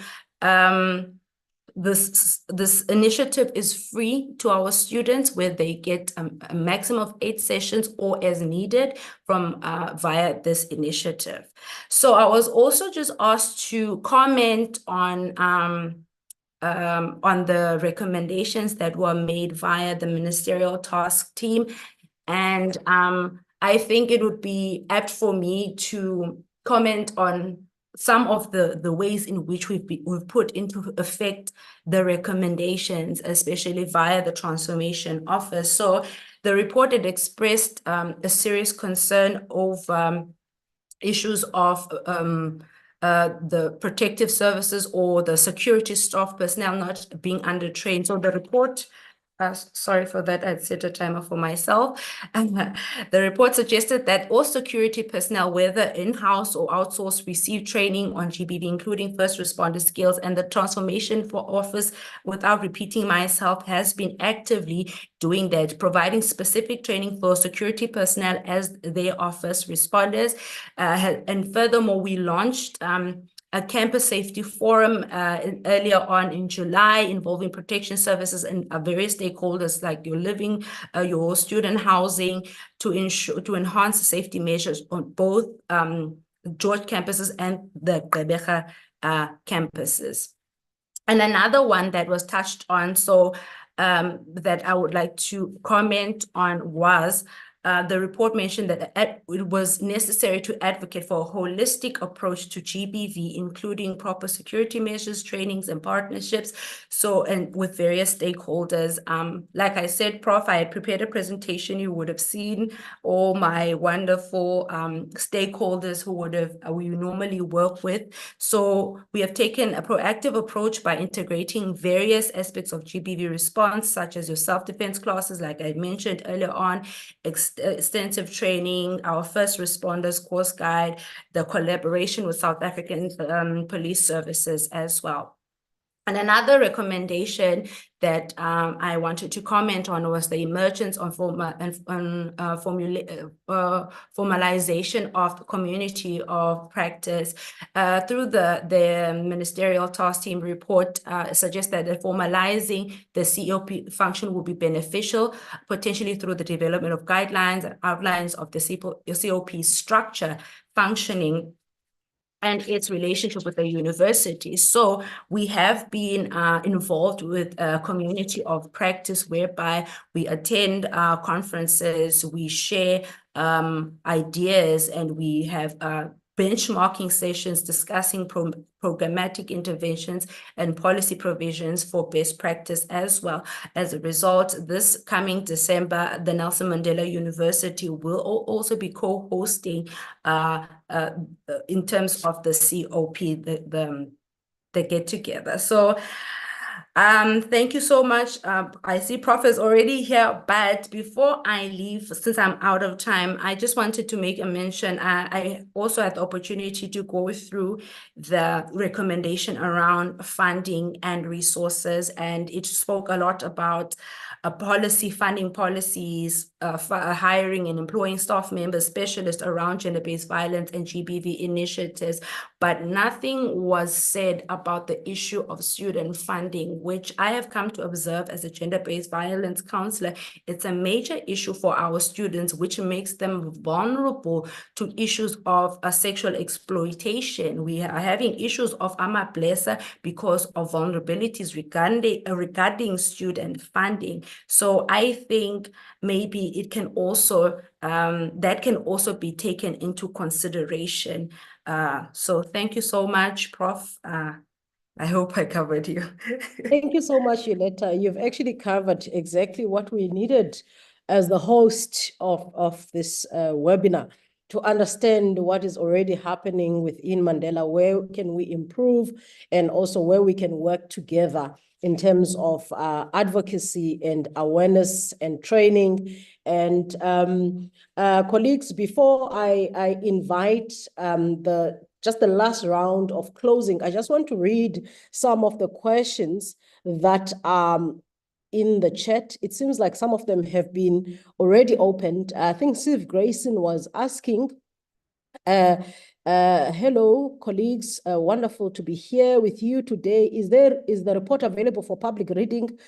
this initiative is free to our students, where they get a maximum of 8 sessions or as needed from via this initiative. So I was also just asked to comment on the recommendations that were made via the ministerial task team. And I think it would be apt for me to comment on some of the ways in which we've put into effect the recommendations, especially via the Transformation Office. So the report had expressed a serious concern over issues of the protective services or the security staff personnel not being undertrained. So the report, sorry for that, I'd set a timer for myself. The report suggested that all security personnel, whether in-house or outsourced, receive training on GBV, including first responder skills, and the Transformation for Office, without repeating myself, has been actively doing that, providing specific training for security personnel as they are first responders. And furthermore, we launched a campus safety forum earlier on in July, involving protection services and various stakeholders like your living, your student housing, to enhance the safety measures on both George campuses and the Gqeberha campuses. And another one that was touched on, so that I would like to comment on, was the report mentioned that it was necessary to advocate for a holistic approach to GBV, including proper security measures, trainings, and partnerships. So, and with various stakeholders. Like I said, Prof, I had prepared a presentation. You would have seen all my wonderful stakeholders who we normally work with. So we have taken a proactive approach by integrating various aspects of GBV response, such as your self-defense classes, like I mentioned earlier on, extensive training, our first responders course guide, the collaboration with South African police services as well. And another recommendation that I wanted to comment on was the emergence of formalization of the community of practice. Through the ministerial task team report suggests that formalizing the COP function will be beneficial, potentially through the development of guidelines and outlines of the COP structure, functioning, and its relationship with the university. So we have been involved with a community of practice whereby we attend conferences, we share ideas, and we have benchmarking sessions discussing programmatic interventions and policy provisions for best practice as well. As a result, this coming December, the Nelson Mandela University will also be co-hosting in terms of the COP, the get together. So thank you so much. I see Prof is already here, but before I leave, since I'm out of time, I just wanted to make a mention. I also had the opportunity to go through the recommendation around funding and resources, and it spoke a lot about funding policies, hiring and employing staff members, specialists around gender-based violence and GBV initiatives, but nothing was said about the issue of student funding, which I have come to observe as a gender-based violence counselor. It's a major issue for our students, which makes them vulnerable to issues of sexual exploitation. We are having issues of amablesa because of vulnerabilities regarding student funding. So I think maybe it can also, that can also be taken into consideration. So thank you so much, Prof. I hope I covered you. Thank you so much, Yoletta. You've actually covered exactly what we needed as the host of this webinar, to understand what is already happening within Mandela, where can we improve, and also where we can work together in terms of advocacy and awareness and training. And colleagues, before I invite just the last round of closing, I just want to read some of the questions that in the chat. It seems like some of them have been already opened. I think Steve Grayson was asking, hello, colleagues. Wonderful to be here with you today. Is the report available for public reading?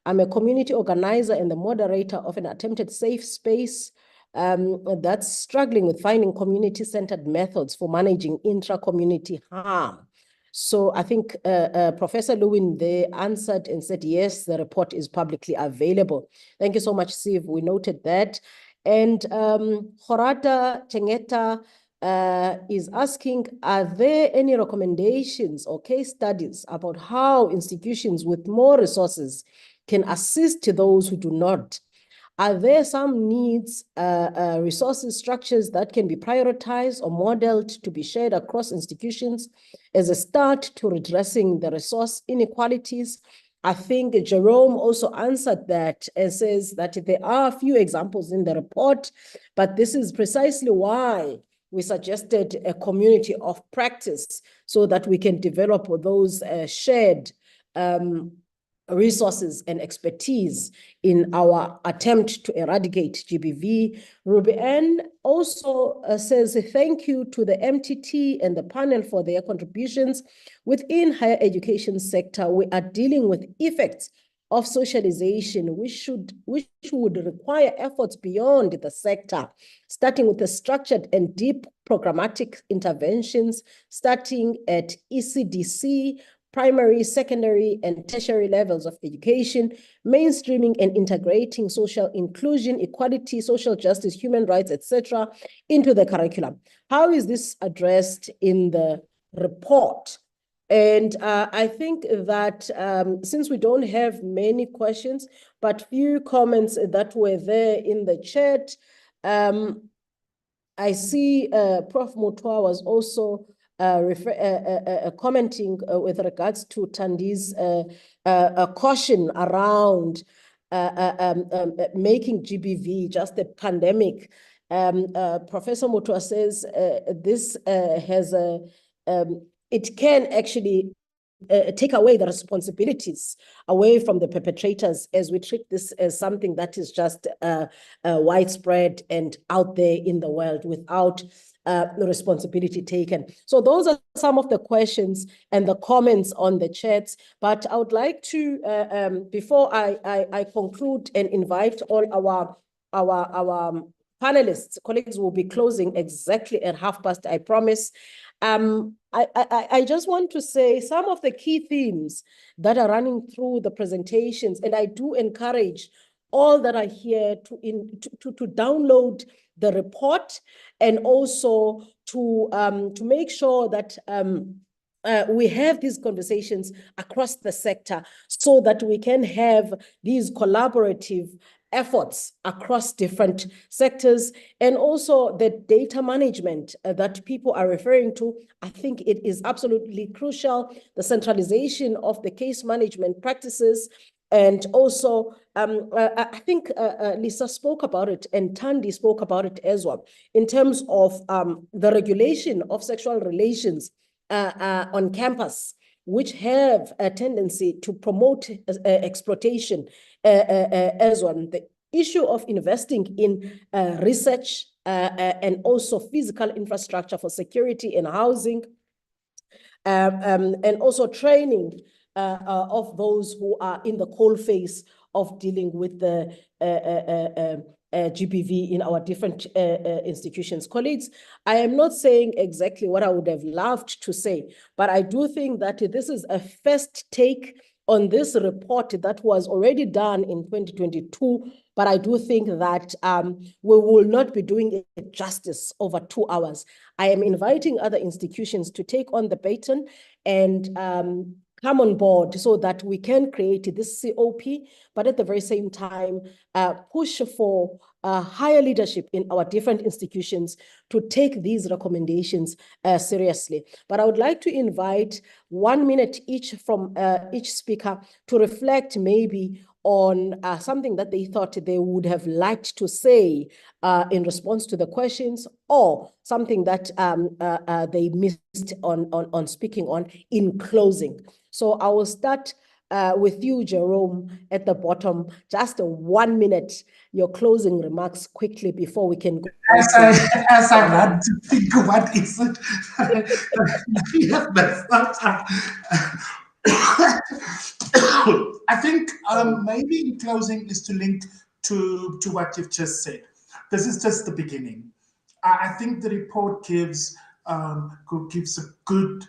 I'm a community organizer and the moderator of an attempted safe space that's struggling with finding community-centered methods for managing intra-community harm. So I think Professor Lewin there answered and said, yes, the report is publicly available. Thank you so much, Steve. We noted that. And Horata Tengeta is asking, are there any recommendations or case studies about how institutions with more resources can assist those who do not? Are there some needs, resources, structures that can be prioritized or modeled to be shared across institutions as a start to redressing the resource inequalities? I think Jerome also answered that and says that there are a few examples in the report, but this is precisely why we suggested a community of practice so that we can develop those shared resources and expertise in our attempt to eradicate GBV. Ruby Ann also says, thank you to the MTT and the panel for their contributions. Within higher education sector, we are dealing with effects of socialization, which would require efforts beyond the sector, starting with the structured and deep programmatic interventions, starting at ECDC, primary, secondary, and tertiary levels of education, mainstreaming and integrating social inclusion, equality, social justice, human rights, etc., into the curriculum. How is this addressed in the report? And I think that since we don't have many questions, but few comments that were there in the chat, I see Prof. Mutwa was also commenting with regards to Tandi's caution around making GBV just a pandemic. Professor Mutwa says this has a, it can actually take away the responsibilities away from the perpetrators, as we treat this as something that is just widespread and out there in the world without the responsibility taken. So those are some of the questions and the comments on the chats. But I would like to, before I conclude and invite all our panelists, colleagues will be closing exactly at past, I promise. I just want to say some of the key themes that are running through the presentations, and I do encourage all that are here to download the report and also to make sure that we have these conversations across the sector so that we can have these collaborative efforts across different sectors, and also the data management that people are referring to. I think it is absolutely crucial, the centralization of the case management practices. And also, I think Lisa spoke about it and Thandi spoke about it as well, in terms of the regulation of sexual relations on campus, which have a tendency to promote exploitation as well. The issue of investing in research and also physical infrastructure for security and housing, and also training of those who are in the coalface of dealing with the GBV in our different institutions. Colleagues, I am not saying exactly what I would have loved to say, but I do think that this is a first take on this report that was already done in 2022, but I do think that we will not be doing it justice over 2 hours. I am inviting other institutions to take on the baton and come on board so that we can create this COP, but at the very same time, push for higher leadership in our different institutions to take these recommendations seriously. But I would like to invite 1 minute each from each speaker to reflect maybe on something that they thought they would have liked to say in response to the questions, or something that they missed on speaking on in closing. So I will start with you, Jerome, at the bottom. Just 1 minute, your closing remarks quickly before we can go. As I run to think, what is it? I think maybe in closing is to link to what you've just said. This is just the beginning. I think the report gives a good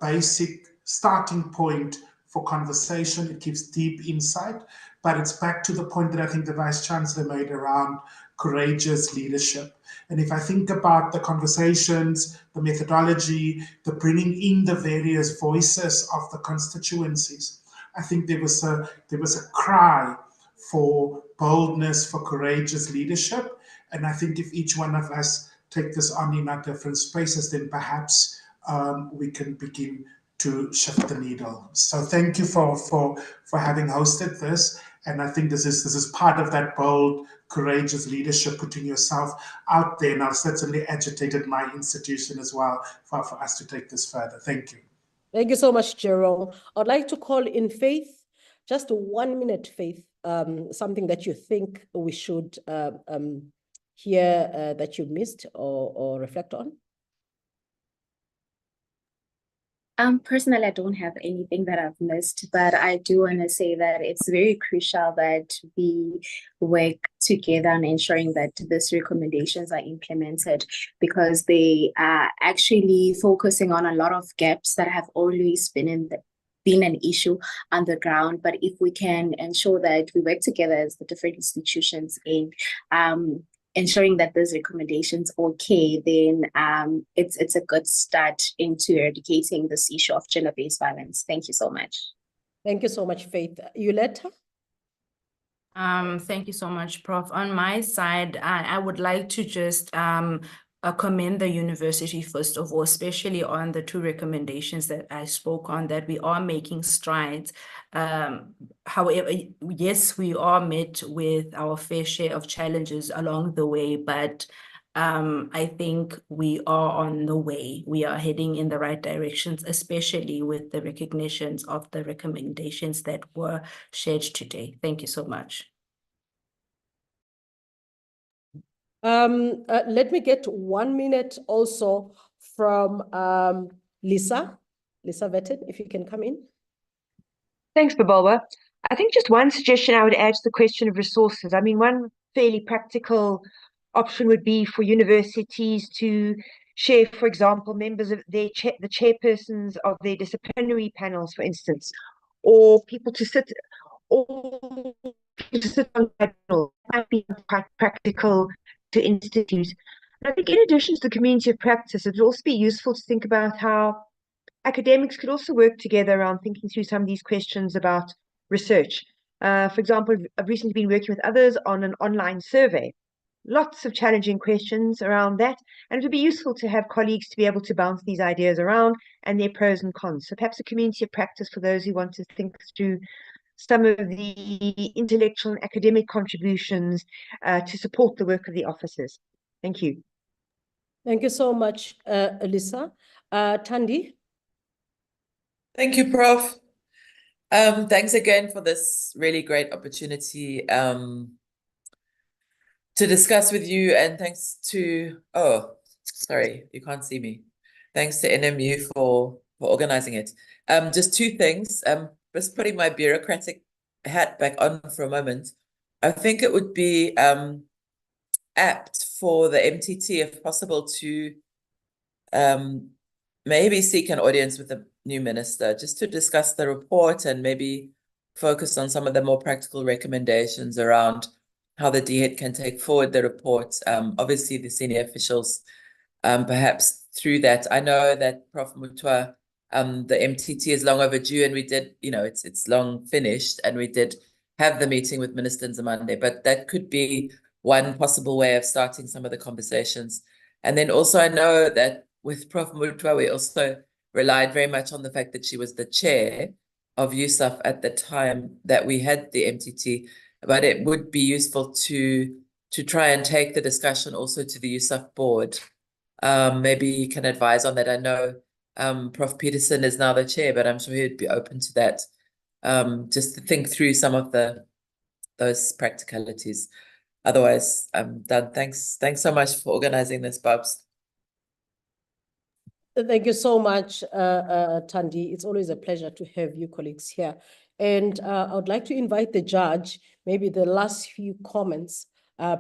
basic starting point for conversation. It gives deep insight, but it's back to the point that I think the Vice Chancellor made around courageous leadership. And if I think about the conversations, the methodology, the bringing in the various voices of the constituencies, I think there was a cry for boldness, for courageous leadership. And I think if each one of us take this on in our different spaces, then perhaps we can begin to shift the needle. So thank you for having hosted this. And I think this is part of that bold, courageous leadership, putting yourself out there. And I've certainly agitated my institution as well for us to take this further. Thank you. Thank you so much, Jerome. I'd like to call in Faith, just 1 minute, Faith, something that you think we should hear that you missed or reflect on. Personally, I don't have anything that I've missed, but I do want to say that it's very crucial that we work together on ensuring that these recommendations are implemented, because they are actually focusing on a lot of gaps that have always been an issue on the ground. But if we can ensure that we work together as the different institutions in ensuring that those recommendations okay, then it's a good start into eradicating this issue of gender-based violence. Thank you so much. Thank you so much, Faith. Yoletta? Thank you so much, Prof. On my side, I would like to just commend the university, first of all, especially on the 2 recommendations that I spoke on, that we are making strides. However, yes, we are met with our fair share of challenges along the way, but I think we are on the way. We are heading in the right directions, especially with the recognitions of the recommendations that were shared today. Thank you so much. Let me get 1 minute also from Lisa Vetten, if you can come in. Thanks, Babalwa. I think just one suggestion I would add to the question of resources. I mean, one fairly practical option would be for universities to share, for example, members of the chairpersons of their disciplinary panels, for instance, or people to sit on panels. That might be quite practical to institute. And I think in addition to the community of practice, it would also be useful to think about how academics could also work together around thinking through some of these questions about research. For example, I've recently been working with others on an online survey. Lots of challenging questions around that, and it would be useful to have colleagues to be able to bounce these ideas around and their pros and cons. So perhaps a community of practice for those who want to think through some of the intellectual and academic contributions to support the work of the offices. Thank you. Thank you so much, Lisa. Thandi? Thank you, Prof. Thanks again for this really great opportunity to discuss with you, and thanks to, oh, sorry, you can't see me. Thanks to NMU for organizing it. Just two things. Just putting my bureaucratic hat back on for a moment. I think it would be apt for the MTT, if possible, to maybe seek an audience with the new minister just to discuss the report and maybe focus on some of the more practical recommendations around how the DHET can take forward the report. Obviously, the senior officials, perhaps through that. I know that Prof. Mutwa, the MTT is long overdue, and we did, it's long finished, and we did have the meeting with Minister Nzimande, but that could be one possible way of starting some of the conversations. And then also, I know that with Prof. Mutwa, we also relied very much on the fact that she was the chair of USAF at the time that we had the MTT, but it would be useful to try and take the discussion also to the USAF board. Maybe you can advise on that. I know Prof. Peterson is now the chair, but I'm sure he'd be open to that, just to think through some of those practicalities. Otherwise, I'm done. Thanks so much for organizing this, Babs. Thank you so much, Thandi. It's always a pleasure to have you colleagues here. And I would like to invite the judge, maybe the last few comments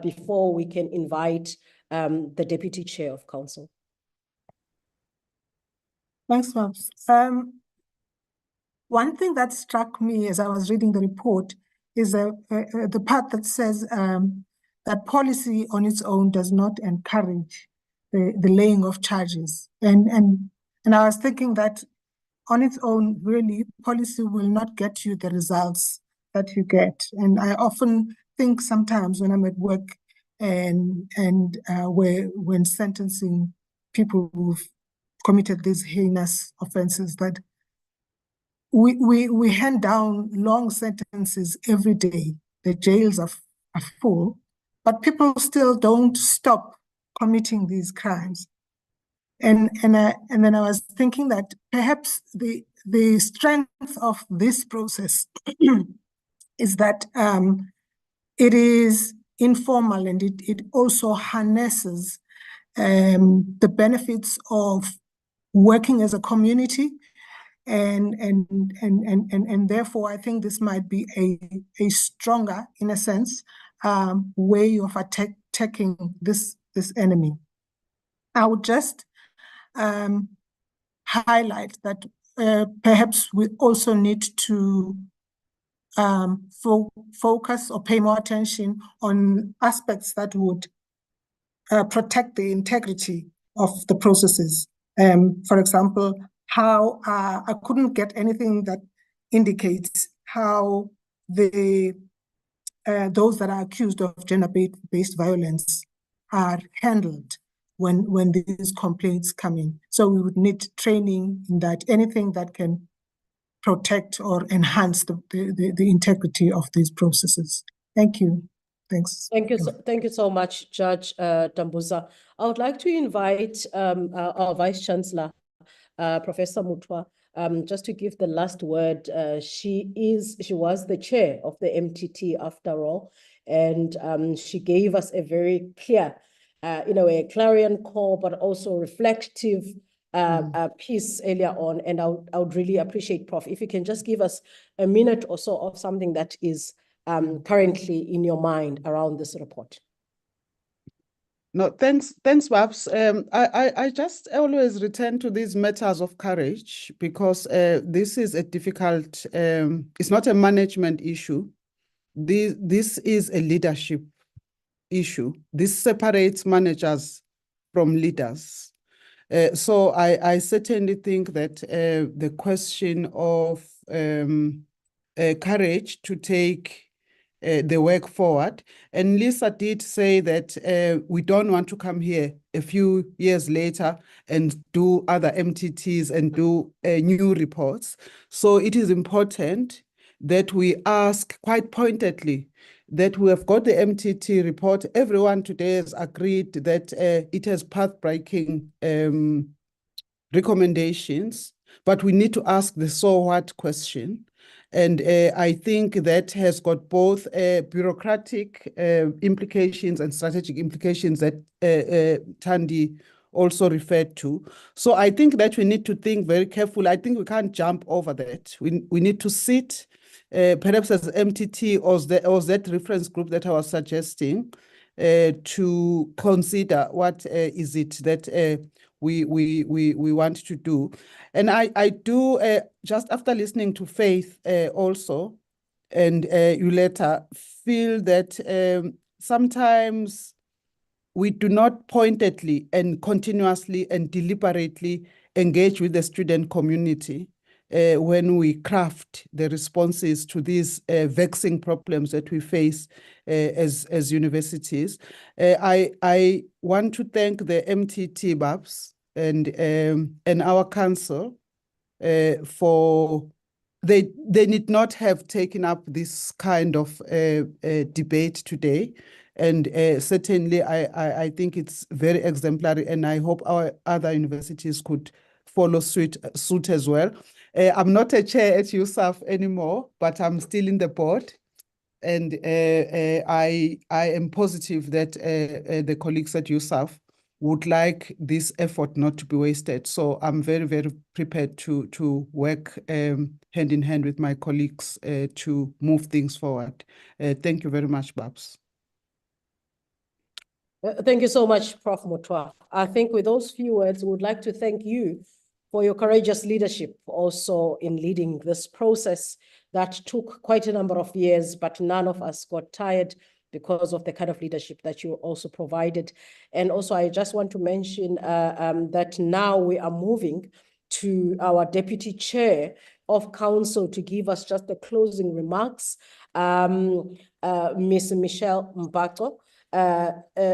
before we can invite the Deputy Chair of Council. Thanks, Babs. One thing that struck me as I was reading the report is the part that says that policy on its own does not encourage the laying of charges. And I was thinking that on its own, really, policy will not get you the results that you get. And I often think sometimes when I'm at work and when sentencing people who've committed these heinous offenses, that we hand down long sentences every day. The jails are full, but people still don't stop committing these crimes. And then I was thinking that perhaps the strength of this process is that it is informal, and it also harnesses the benefits of working as a community, and therefore I think this might be a stronger, in a sense, way of attacking this enemy. I would just highlight that perhaps we also need to focus or pay more attention on aspects that would protect the integrity of the processes. For example, how I couldn't get anything that indicates how those that are accused of gender-based violence are handled when these complaints come in. So we would need training in that, anything that can protect or enhance the integrity of these processes. Thank you. Thanks. Thank you so much, Judge Dambuza. I would like to invite our Vice Chancellor, Professor Mutwa, just to give the last word. She was the chair of the MTT after all, and she gave us a very clear, a clarion call, but also reflective piece earlier on. And I would really appreciate, Prof, if you can just give us a minute or so of something that is currently in your mind around this report. No, thanks, Babs. I just always return to these matters of courage because this is a difficult, it's not a management issue. This is a leadership issue. This separates managers from leaders. So I certainly think that the question of courage to take the work forward. And Lisa did say that we don't want to come here a few years later and do other MTTs and do new reports. So it is important that we ask quite pointedly that we have got the MTT report. Everyone today has agreed that it has path-breaking recommendations, but we need to ask the so what question. And I think that has got both bureaucratic implications and strategic implications that Thandi also referred to. So I think that we need to think very carefully. I think we can't jump over that. We need to sit, perhaps as MTT or that reference group that I was suggesting, to consider what is it that we want to do. And I do, just after listening to Faith also, and Yoletta, feel that sometimes we do not pointedly and continuously and deliberately engage with the student community when we craft the responses to these vexing problems that we face as universities. I want to thank the MTT Babs and our council for they need not have taken up this kind of debate today. And certainly, I think it's very exemplary, and I hope our other universities could follow suit as well. I'm not a chair at USAF anymore, but I'm still in the board. And I am positive that the colleagues at USAF would like this effort not to be wasted. So I'm very, very prepared to work hand in hand with my colleagues to move things forward. Thank you very much, Babs. Thank you so much, Prof. Mutwa. I think with those few words, we would like to thank you for your courageous leadership also in leading this process that took quite a number of years, but none of us got tired because of the kind of leadership that you also provided. And also, I just want to mention that now we are moving to our Deputy Chair of Council to give us just the closing remarks, Ms. Michelle Mbaco.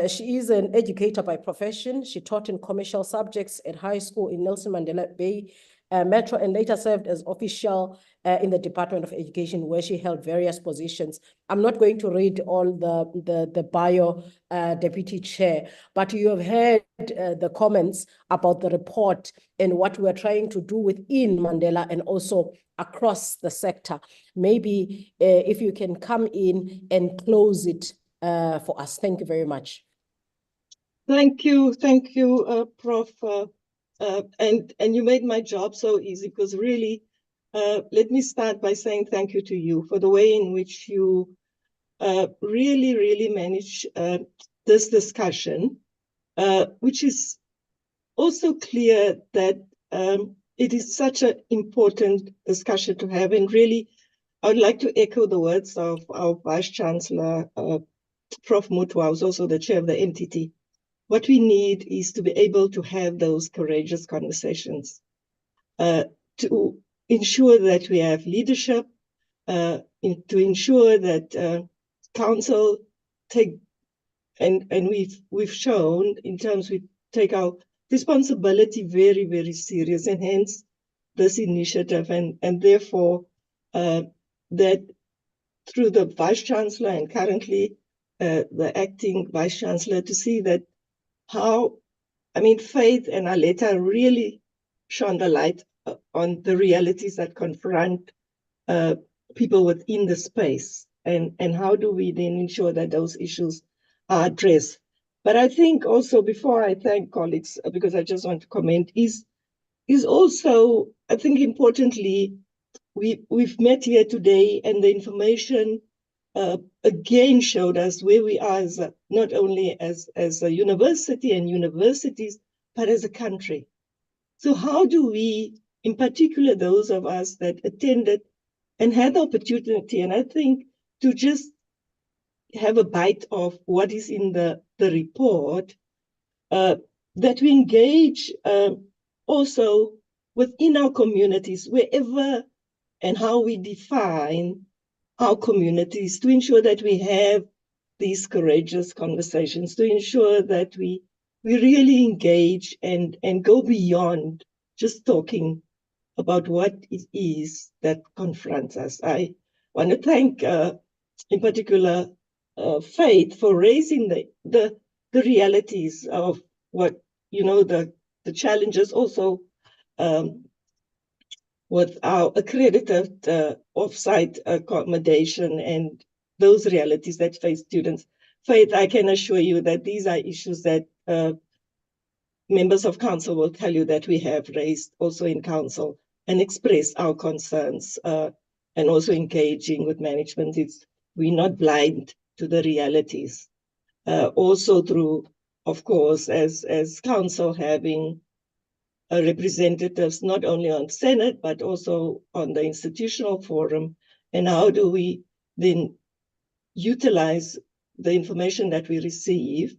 She is an educator by profession. She taught in commercial subjects at high school in Nelson Mandela Bay Metro, and later served as official in the Department of Education, where she held various positions. I'm not going to read all the bio, Deputy Chair, but you have heard the comments about the report and what we're trying to do within Mandela and also across the sector. Maybe if you can come in and close it for us. Thank you very much. Thank you, Prof. And you made my job so easy, because really, let me start by saying thank you to you for the way in which you really managed this discussion, which is also clear that it is such an important discussion to have. And really, I would like to echo the words of our Vice Chancellor, Prof. Mutwa, who's also the chair of the MTT. What we need is to be able to have those courageous conversations, to ensure that we have leadership, to ensure that council take, and we've shown in terms we take our responsibility very serious, and hence this initiative, and therefore that through the Vice Chancellor and currently the acting Vice Chancellor to see that how, I mean, Faith and Aletta really shone the light on the realities that confront people within the space, and how do we then ensure that those issues are addressed. But I think also, before I thank colleagues, because I just want to comment, is also, I think importantly, we've met here today, and the information again showed us where we are as not only as a university and universities, but as a country. So how do we, in particular those of us that attended and had the opportunity, and I think to just have a bite of what is in the report, that we engage also within our communities, wherever and how we define our communities, to ensure that we have these courageous conversations, to ensure that we really engage and go beyond just talking about what it is that confronts us. I want to thank, in particular, Faith for raising the realities of what, the challenges also with our accredited off-site accommodation and those realities that face students. Faith, I can assure you that these are issues that members of council will tell you that we have raised also in council and express our concerns, and also engaging with management. We're not blind to the realities. Also through, of course, as council having representatives not only on Senate, but also on the institutional forum, and how do we then utilize the information that we receive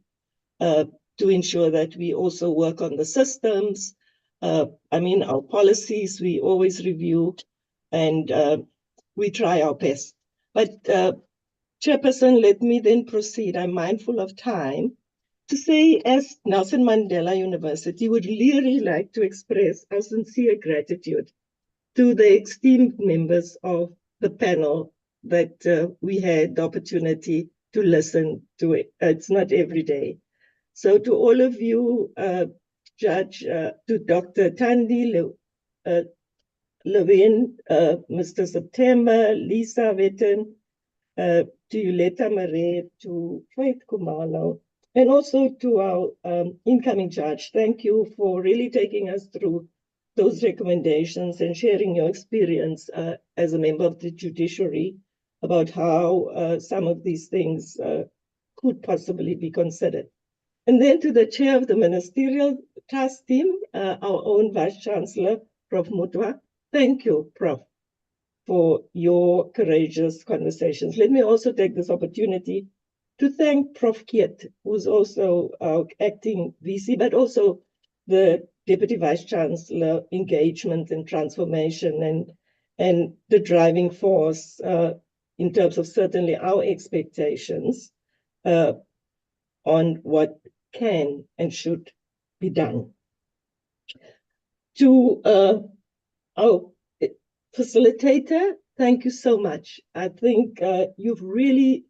to ensure that we also work on the systems. I mean, our policies, we always review, and we try our best. But Chairperson, let me then proceed. I'm mindful of time to say, as Nelson Mandela University would really like to express our sincere gratitude to the esteemed members of the panel that we had the opportunity to listen to it. It's not every day. So to all of you, Judge, to Dr. Thandi, Levin, Mr. September, Lisa Witten, to Yoletta Marais, to Faith Kumalo, and also to our incoming judge. Thank you for really taking us through those recommendations and sharing your experience as a member of the judiciary about how some of these things could possibly be considered. And then to the chair of the ministerial task team, our own Vice Chancellor, Prof. Mutwa. Thank you, Prof, for your courageous conversations. Let me also take this opportunity to thank Prof. Kiet, who's also our acting VC, but also the Deputy Vice Chancellor, engagement and transformation, and the driving force in terms of certainly our expectations on what can and should be done. To our facilitator, thank you so much. I think you've really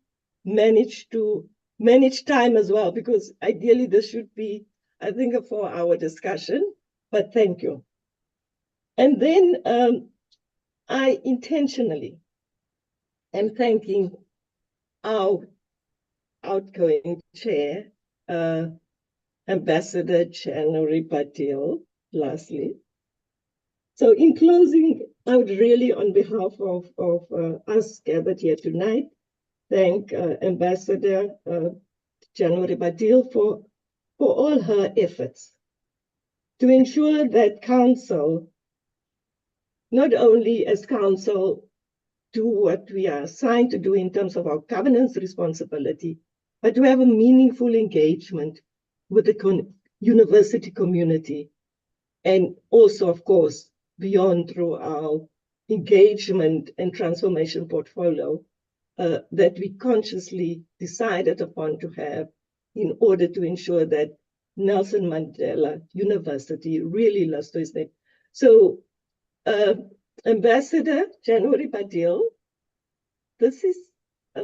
managed to manage time as well, because ideally this should be, I think, a 4-hour discussion, but thank you. And then I intentionally am thanking our outgoing chair, Ambassador January Patil, lastly. So in closing, I would really, on behalf of us gathered here tonight, thank Ambassador January Patil for all her efforts to ensure that council, not only as council, do what we are assigned to do in terms of our governance responsibility, but to have a meaningful engagement with the university community. And also, of course, beyond through our engagement and transformation portfolio that we consciously decided upon to have in order to ensure that Nelson Mandela University really lives to its name. So, Ambassador January Patil, this is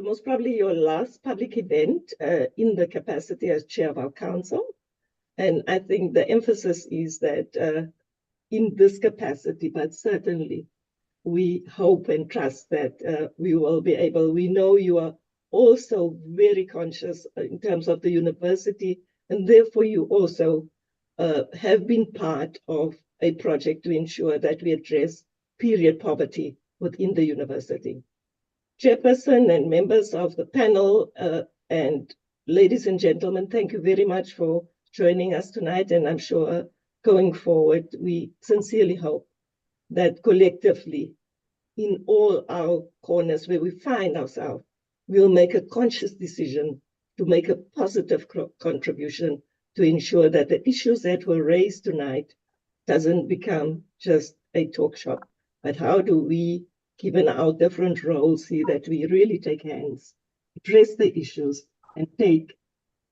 most probably your last public event in the capacity as chair of our council. And I think the emphasis is that in this capacity, but certainly we hope and trust that we will be able, we know you are also very conscious in terms of the university, and therefore you also have been part of a project to ensure that we address period poverty within the university. Chairperson and members of the panel, and ladies and gentlemen, thank you very much for joining us tonight. And I'm sure going forward, we sincerely hope that collectively, in all our corners where we find ourselves, we'll make a conscious decision to make a positive contribution to ensure that the issues that were raised tonight doesn't become just a talk shop, but how do we, given our different roles here, that we really take hands, address the issues, and take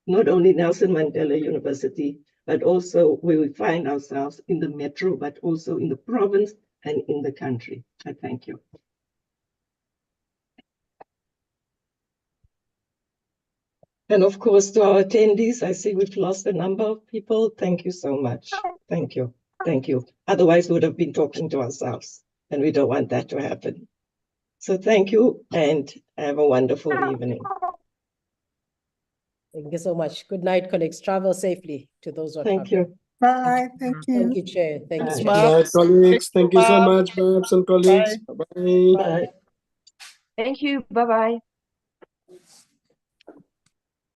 not only Nelson Mandela University, but also where we find ourselves in the metro, but also in the province and in the country. I thank you. And of course, to our attendees, I see we've lost a number of people. Thank you so much. Thank you. Thank you. Otherwise, we would have been talking to ourselves, and we don't want that to happen. So thank you, and have a wonderful evening. Thank you so much. Good night, colleagues. Travel safely to those who are Thank traveling. you. Bye. Thank you. Thank you, Chair. Thank Bye. you. Bye. Chair. Good night, colleagues. Thank you so much, Babs and colleagues. Bye-bye. Bye. Thank you. Bye-bye.